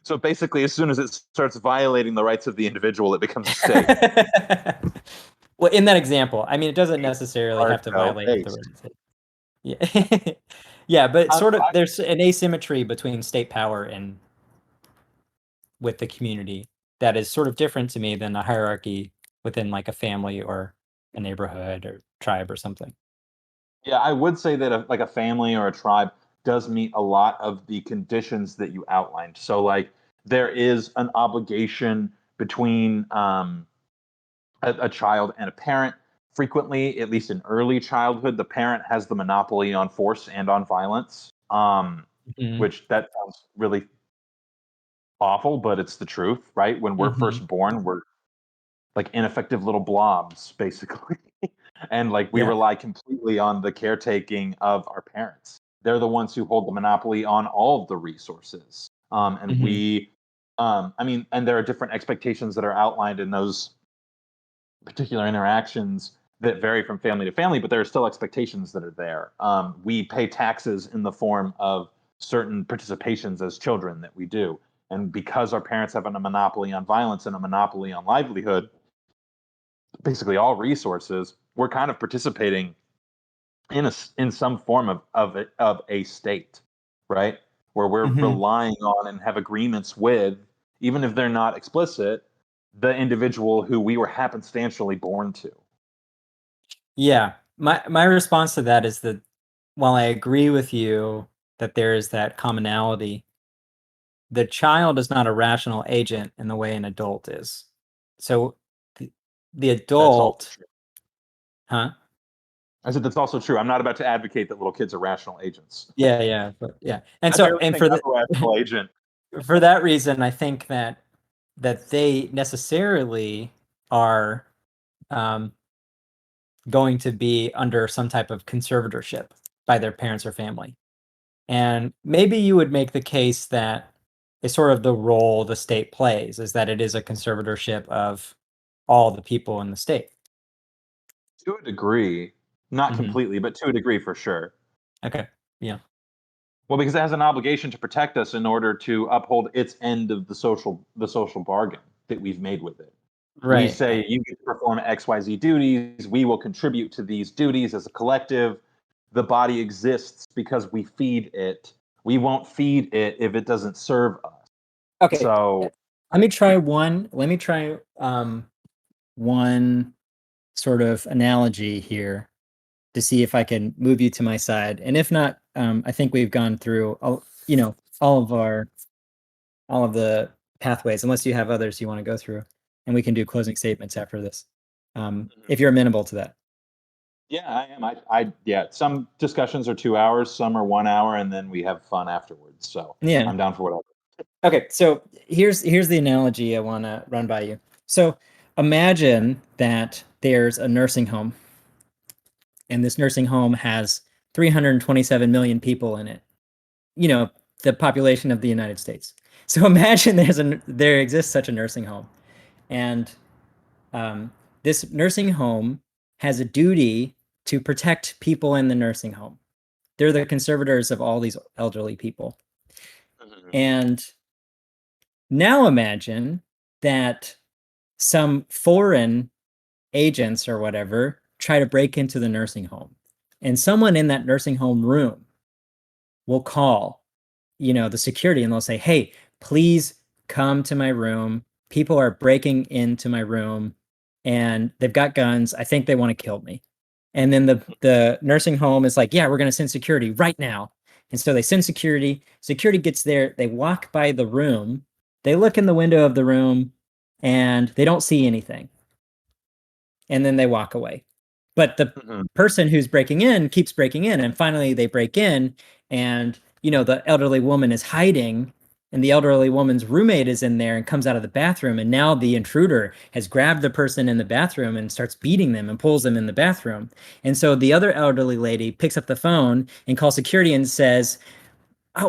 So basically, as soon as it starts violating the rights of the individual, it becomes a state. Well, in that example, I mean, it doesn't necessarily have to Arco violate the based. rights. Yeah. Yeah, but I, sort of I, there's an asymmetry between state power and with the community that is sort of different to me than a hierarchy within like a family or a neighborhood or tribe or something. yeah, I would say that like a family or a tribe does meet a lot of the conditions that you outlined. So like there is an obligation between a child and a parent. Frequently, at least in early childhood, the parent has the monopoly on force and on violence. Mhm. Which that sounds really awful, but it's the truth, right? When we're Mhm. first born, we're like ineffective little blobs, basically. And like we Yeah. rely completely on the caretaking of our parents. They're the ones who hold the monopoly on all of the resources. And Mhm. we, I mean, and there are different expectations that are outlined in those particular interactions that vary from family to family, but there are still expectations that are there. We pay taxes in the form of certain participations as children that we do. And because our parents have a monopoly on violence and a monopoly on livelihood, basically all resources, we're kind of participating in some form of a state, right? Where we're Mhm. relying on and have agreements with, even if they're not explicit, the individual who we were happenstantially born to. Yeah. My response to that is that while I agree with you that there is that commonality, the child is not a rational agent in the way an adult is. So the, the That's also adult, true. huh? I said that's also true. I'm not about to advocate that little kids are rational agents. Yeah, yeah, but yeah. And I so barely and think for I'm the a rational agent. for that reason, I think that they necessarily are um, going to be under some type of conservatorship by their parents or family. And maybe you would make the case that is sort of the role the state plays, is that it is a conservatorship of all the people in the state. To a degree, not Mhm. completely, but to a degree for sure. Okay. Yeah. Well, because it has an obligation to protect us in order to uphold its end of the social bargain that we've made with it. We Right. say you get to perform XYZ duties, we will contribute to these duties as a collective. The body exists because we feed it. We won't feed it if it doesn't serve us. Okay. So Let me try one sort of analogy here to see if I can move you to my side. And if not, I think we've gone through all of the pathways, unless you have others you want to go through, and we can do closing statements after this. If you're amenable to that. yeah, I am. Yeah, some discussions are 2 hours, some are 1 hour, and then we have fun afterwards. So Yeah. I'm down for whatever. Okay, so here's the analogy I want to run by you. So imagine that there's a nursing home, and this nursing home has 327 million people in it. You know, the population of the United States. So imagine there exists such a nursing home, and this nursing home has a duty to protect people in the nursing home. They're the conservators of all these elderly people. Mhm. And now imagine that some foreign agents or whatever try to break into the nursing home. And someone in that nursing home room will call, the security, and they'll say, "Hey, please come to my room. People are breaking into my room and they've got guns. I think they want to kill me." And then the nursing home is like, "Yeah, we're going to send security right now." And so they send security. Security gets there. They walk by the room. They look in the window of the room and they don't see anything. And then they walk away. But the Mhm. person who's breaking in keeps breaking in, and finally they break in, and the elderly woman is hiding, and the elderly woman's roommate is in there and comes out of the bathroom, and now the intruder has grabbed the person in the bathroom and starts beating them and pulls them in the bathroom. And so the other elderly lady picks up the phone and calls security and says,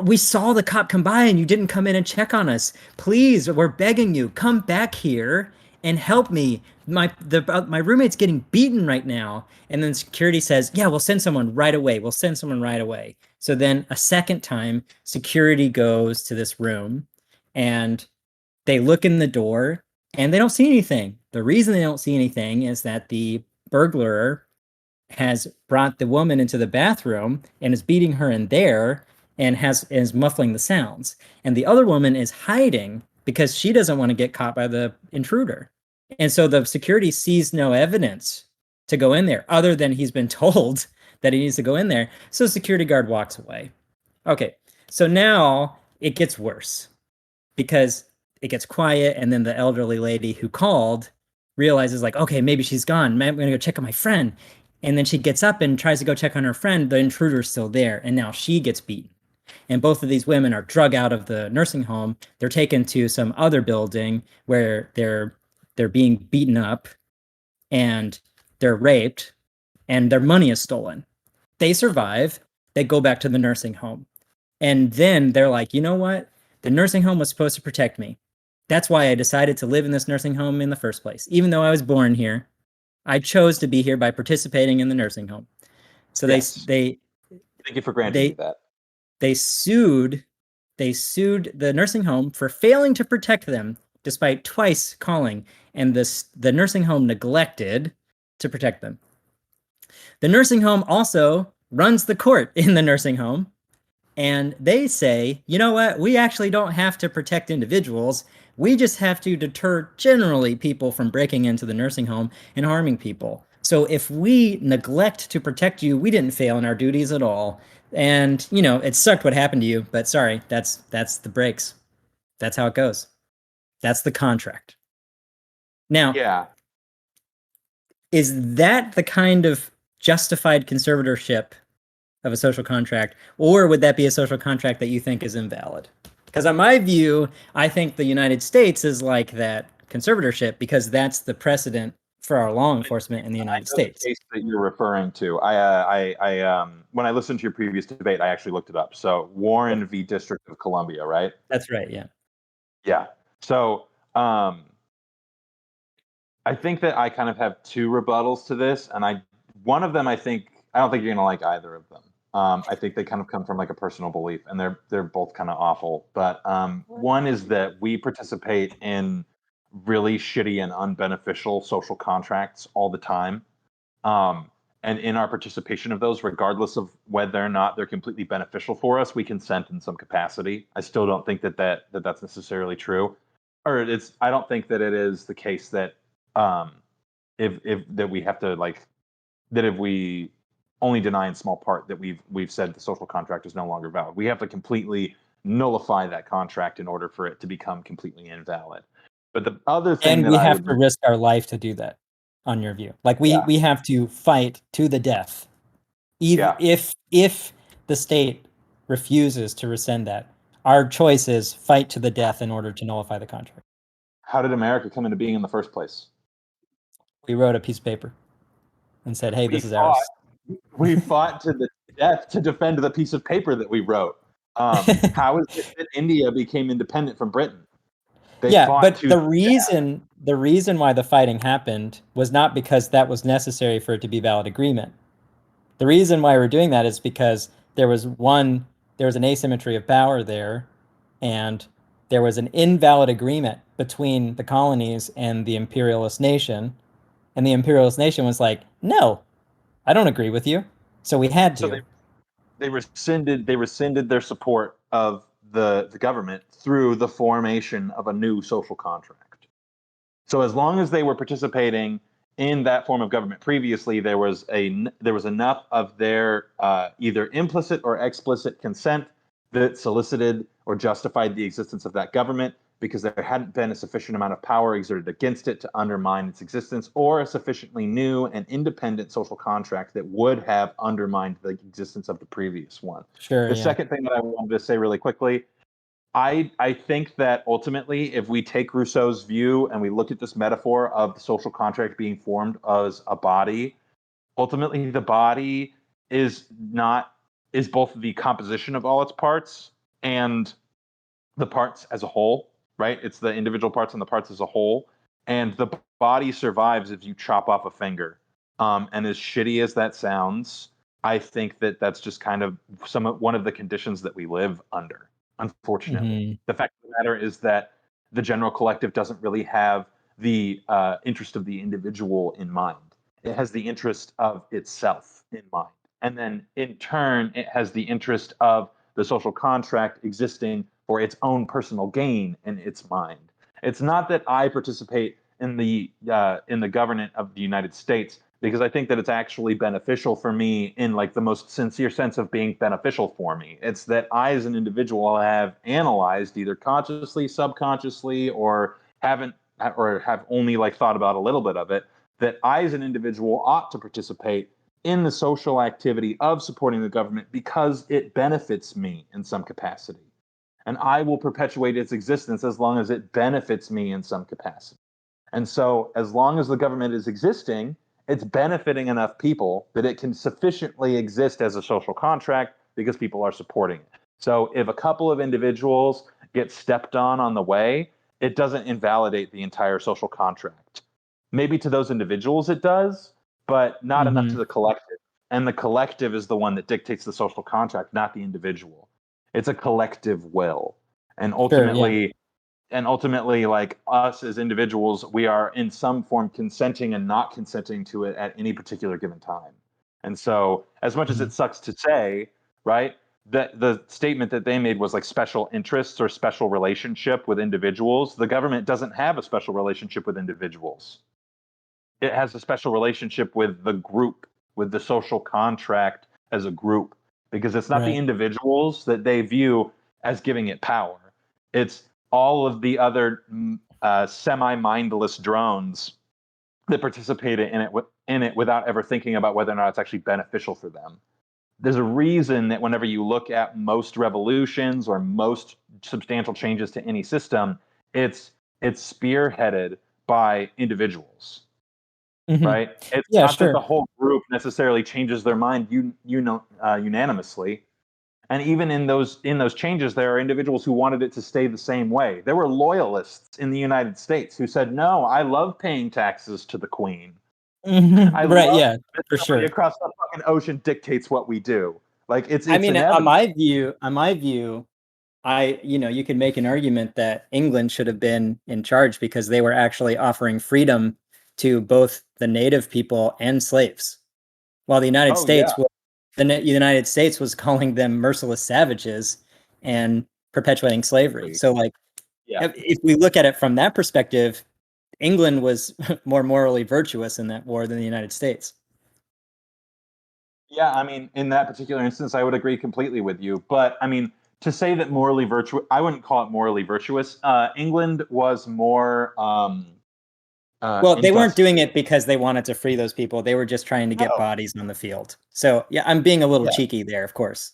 "We saw the cop come by and you didn't come in and check on us. Please, we're begging you, come back here and help me. My roommate's getting beaten right now." And then security says, "Yeah, we'll send someone right away. We'll send someone right away." So then a second time, security goes to this room and they look in the door and they don't see anything. The reason they don't see anything is that the burglar has brought the woman into the bathroom and is beating her in there and is muffling the sounds. And the other woman is hiding because she doesn't want to get caught by the intruder. And so the security sees no evidence to go in there other than he's been told that he needs to go in there. So the security guard walks away. Okay. So now it gets worse because it gets quiet, and then the elderly lady who called realizes, like, okay, maybe she's gone. I'm gonna go check on my friend. And then she gets up and tries to go check on her friend. The intruder's still there, and now she gets beaten. And both of these women are drug out of the nursing home. They're taken to some other building where they're being beaten up and they're raped and their money is stolen. They survive. They go back to the nursing home. And then they're like, "You know what? The nursing home was supposed to protect me. That's why I decided to live in this nursing home in the first place. Even though I was born here, I chose to be here by participating in the nursing home." So Yes. Thank you for granting me they that. they sued the nursing home for failing to protect them despite twice calling, and the nursing home neglected to protect them. The nursing home also runs the court in the nursing home. And they say, "You know what? We actually don't have to protect individuals. We just have to deter generally people from breaking into the nursing home and harming people. So if we neglect to protect you, we didn't fail in our duties at all. And, it sucked what happened to you, but sorry, that's the breaks. That's how it goes. That's the contract." Now, Yeah. is that the kind of justified conservatorship of a social contract, or would that be a social contract that you think is invalid? Because on my view, I think the United States is like that conservatorship because that's the precedent for our law enforcement in the I United know the States. case that you're referring to. When I listened to your previous debate, I actually looked it up. So Warren v. District of Columbia, right? That's right, yeah. Yeah. So I think that I kind of have two rebuttals to this, and one of them I don't think you're gonna like either of them. I think they kind of come from like a personal belief, and they're both kind of awful. But one is that we participate in really shitty and unbeneficial social contracts all the time. Um, and in our participation of those, regardless of whether or not they're completely beneficial for us, we consent in some capacity. I still don't think that's necessarily true, or it's. I don't think that it is the case that um, if that we have to like that if we only deny in small part that we've said the social contract is no longer valid. We have to completely nullify that contract in order for it to become completely invalid. But the other thing And that we I have would, to risk our life to do that, on your view. Like we yeah, we have to fight to the death. Even yeah. if the state refuses to rescind that, our choice is fight to the death in order to nullify the contract. How did America come into being in the first place? We wrote a piece of paper and said, "Hey, We this is fought. ours." We fought to the death to defend the piece of paper that we wrote. How is it that India became independent from Britain? They Yeah, fought but to the reason why the fighting happened was not because that was necessary for it to be valid agreement. The reason why we're doing that is because there was an asymmetry of power there, and there was an invalid agreement between the colonies and the imperialist nation, and the imperialist nation was like, "No, I don't agree with you." So we had so to. they rescinded their support of the government through the formation of a new social contract. So as long as they were participating in that form of government previously, there was enough of their either implicit or explicit consent that solicited or justified the existence of that government because there hadn't been a sufficient amount of power exerted against it to undermine its existence, or a sufficiently new and independent social contract that would have undermined the existence of the previous one. Sure, The yeah. second thing that I wanted to say really quickly, I think that ultimately, if we take Rousseau's view and we look at this metaphor of the social contract being formed as a body, ultimately the body is not is both the composition of all its parts and the parts as a whole, right? It's the individual parts and the parts as a whole. And the body survives if you chop off a finger. And as shitty as that sounds, I think that that's just kind of one of the conditions that we live under, unfortunately. Hmm. The fact of the matter is that the general collective doesn't really have the interest of the individual in mind. It has the interest of itself in mind. And then in turn, it has the interest of the social contract existing for its own personal gain in its mind. It's not that I participate in the government of the United States because I think that it's actually beneficial for me in like the most sincere sense of being beneficial for me. It's that I as an individual have analyzed either consciously, subconsciously, or haven't or have only like thought about a little bit of it, that I as an individual ought to participate in the social activity of supporting the government because it benefits me in some capacity. And I will perpetuate its existence as long as it benefits me in some capacity. And so, as long as the government is existing, it's benefiting enough people that it can sufficiently exist as a social contract because people are supporting it. So, if a couple of individuals get stepped on the way, it doesn't invalidate the entire social contract. Maybe to those individuals it does, but not enough to Hmm. the collective. And the collective is the one that dictates the social contract, not the individual. It's a collective will. And Sure, yeah. ultimately like us as individuals, we are in some form consenting and not consenting to it at any particular given time. And so as much as Mhm. it sucks to say, right, that the statement that they made was like special interests or special relationship with individuals, the government doesn't have a special relationship with individuals. It has a special relationship with the group, with the social contract as a group, because it's not the Right. individuals that they view as giving it power. It's all of the other semi-mindless drones that participate in it without ever thinking about whether or not it's actually beneficial for them. There's a reason that whenever you look at most revolutions or most substantial changes to any system, it's it's spearheaded by individuals, Hmm. right? It's Yeah, not that the sure. whole group necessarily changes their mind unanimously. And even in those changes, there are individuals who wanted it to stay the same way. There were loyalists in the United States who said, "No, I love paying taxes to the Queen. I Right, love yeah, that for somebody sure. across the fucking ocean dictates what we do." Like I it's mean, inevitable. on my view, you could make an argument that England should have been in charge because they were actually offering freedom to both the native people and slaves, while Oh yeah, The United States was calling them merciless savages and perpetuating slavery. So, like, yeah, if we look at it from that perspective, England was more morally virtuous in that war than the United States. yeah. I mean, in that particular instance, I would agree completely with you. But I mean, to say that morally virtuous, I wouldn't call it morally virtuous. England was more Well, they weren't industrious. doing it because they wanted to free those people. They were just trying to get No, bodies on the field. So, yeah, I'm being a little yeah, cheeky there, of course.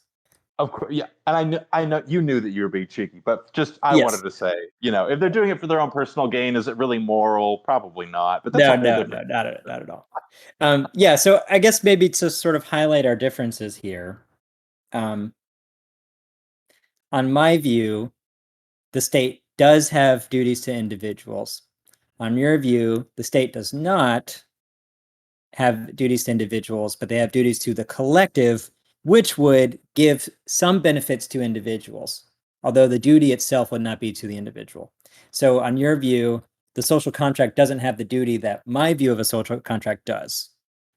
of course, yeah. And I know you knew that you were being cheeky, but just I wanted Yes. to say, if they're doing it for their own personal gain, is it really moral? Probably not. But that's a No, whole no, no, different. not at all. Yeah, so I guess maybe to sort of highlight our differences here, um, on my view, the state does have duties to individuals. On your view, the state does not have duties to individuals, but they have duties to the collective, which would give some benefits to individuals, although the duty itself would not be to the individual. So, on your view, the social contract doesn't have the duty that my view of a social contract does.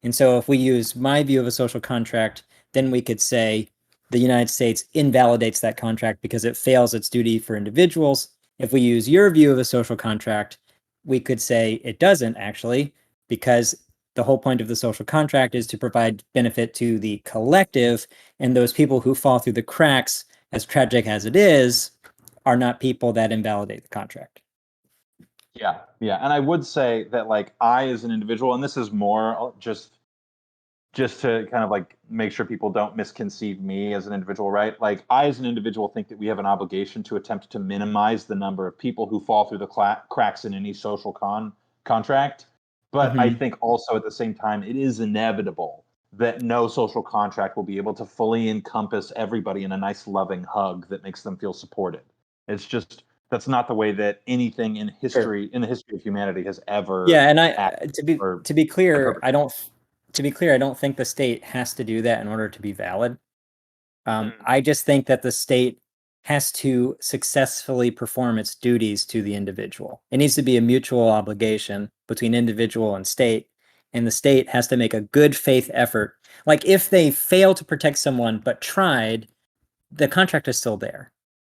And so, if we use my view of a social contract, then we could say the United States invalidates that contract because it fails its duty for individuals. If we use your view of a social contract, we could say it doesn't actually, because the whole point of the social contract is to provide benefit to the collective, and those people who fall through the cracks, as tragic as it is, are not people that invalidate the contract. Yeah, yeah. And I would say that like I as an individual, and this is more just to kind of like make sure people don't misconceive me as an individual, right? Like I as an individual think that we have an obligation to attempt to minimize the number of people who fall through the cracks in any social contract. But I Mm-hmm. think also at the same time, it is inevitable that no social contract will be able to fully encompass everybody in a nice loving hug that makes them feel supported. It's just that's not the way that anything Sure. in the history of humanity has ever Yeah, and acted or to be been clear, perpetrated. I don't think the state has to do that in order to be valid. Mm. I just think that the state has to successfully perform its duties to the individual. It needs to be a mutual obligation between individual and the state has to make a good faith effort. Like if they fail to protect someone but tried, the contract is still there.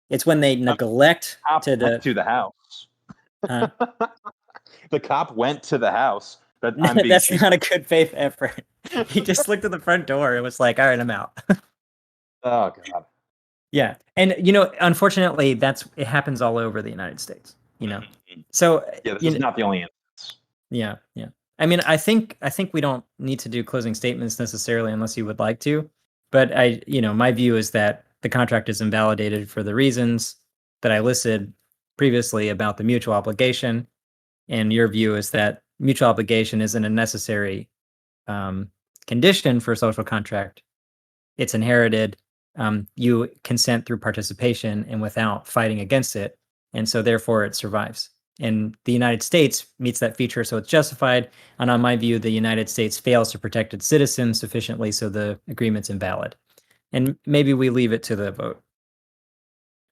It's when they I mean, neglect cop to went the to the house. uh, The cop went to the house. That I'm being that's cheeky. not a good faith effort. He just looked at the front door and was like, "All right, I'm out." Oh God. Yeah. And unfortunately, it happens all over the United States, you know. Mhm. So, Yeah, this is not the only instance. yeah, yeah. I mean, I think we don't need to do closing statements necessarily unless you would like to, but my view is that the contract is invalidated for the reasons that I listed previously about the mutual obligation, and your view is that mutual obligation isn't a necessary um, condition for a social contract. It's inherited. You consent through participation and without fighting against it. And so therefore it survives. And the United States meets that feature, so it's justified. And on my view, the United States fails to protect its citizens sufficiently, so the agreement's invalid. And maybe we leave it to the vote.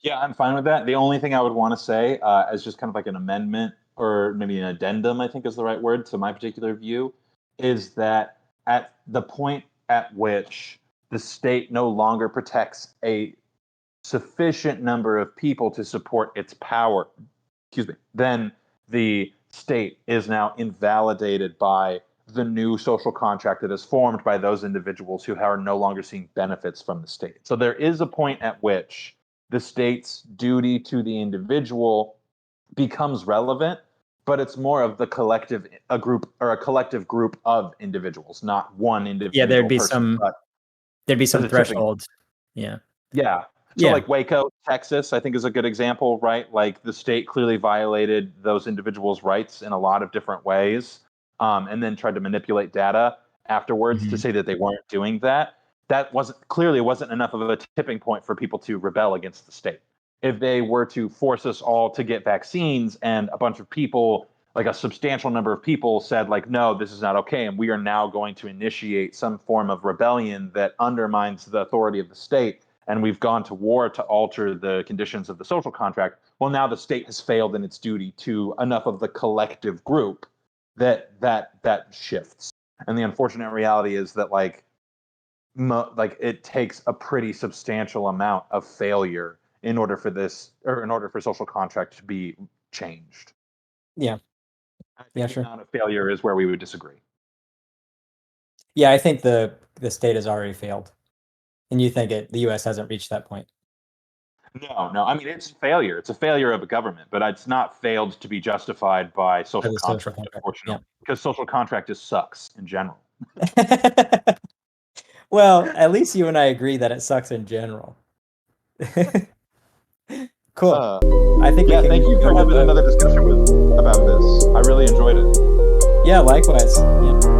Yeah, I'm fine with that. The only thing I would want to say, as just kind of like an amendment or maybe an addendum, I think is the right word to my particular view, is that at the point at which the state no longer protects a sufficient number of people to support its power, excuse me, then the state is now invalidated by the new social contract that is formed by those individuals who are no longer seeing benefits from the state. So there is a point at which the state's duty to the individual becomes relevant, but it's more of the collective, a collective group of individuals, not one Yeah, individual person. But there'd be there's some a tipping. threshold. Yeah. Yeah. So Yeah. like Waco, Texas, I think is a good example, right? Like the state clearly violated those individuals' rights in a lot of different ways, and then tried to manipulate data afterwards to Mhm. say that they weren't doing that. that wasn't enough of a tipping point for people to rebel against the state. If they were to force us all to get vaccines and a bunch of people, like a substantial number of people, said like, no, this is not okay, and we are now going to initiate some form of rebellion that undermines the authority of the state, and we've gone to war to alter the conditions of the social contract, well, now the state has failed in its duty to enough of the collective group that shifts. And the unfortunate reality is that like it takes a pretty substantial amount of failure in order for social contract to be changed. Yeah. I think Yeah, the sure. amount of failure is where we would disagree. Yeah, I think the state has already failed. And you think the US hasn't reached that point. No. I mean, it's a failure. It's a failure of a government, but it's not failed to be justified by By social the social contract, contract. Yeah. unfortunately, because social contract just sucks in general. Well, at least you and I agree that it sucks in general. Cool. I think we Yeah, can thank you go for to the having vote. another discussion about this. I really enjoyed it. Yeah, likewise. Yeah.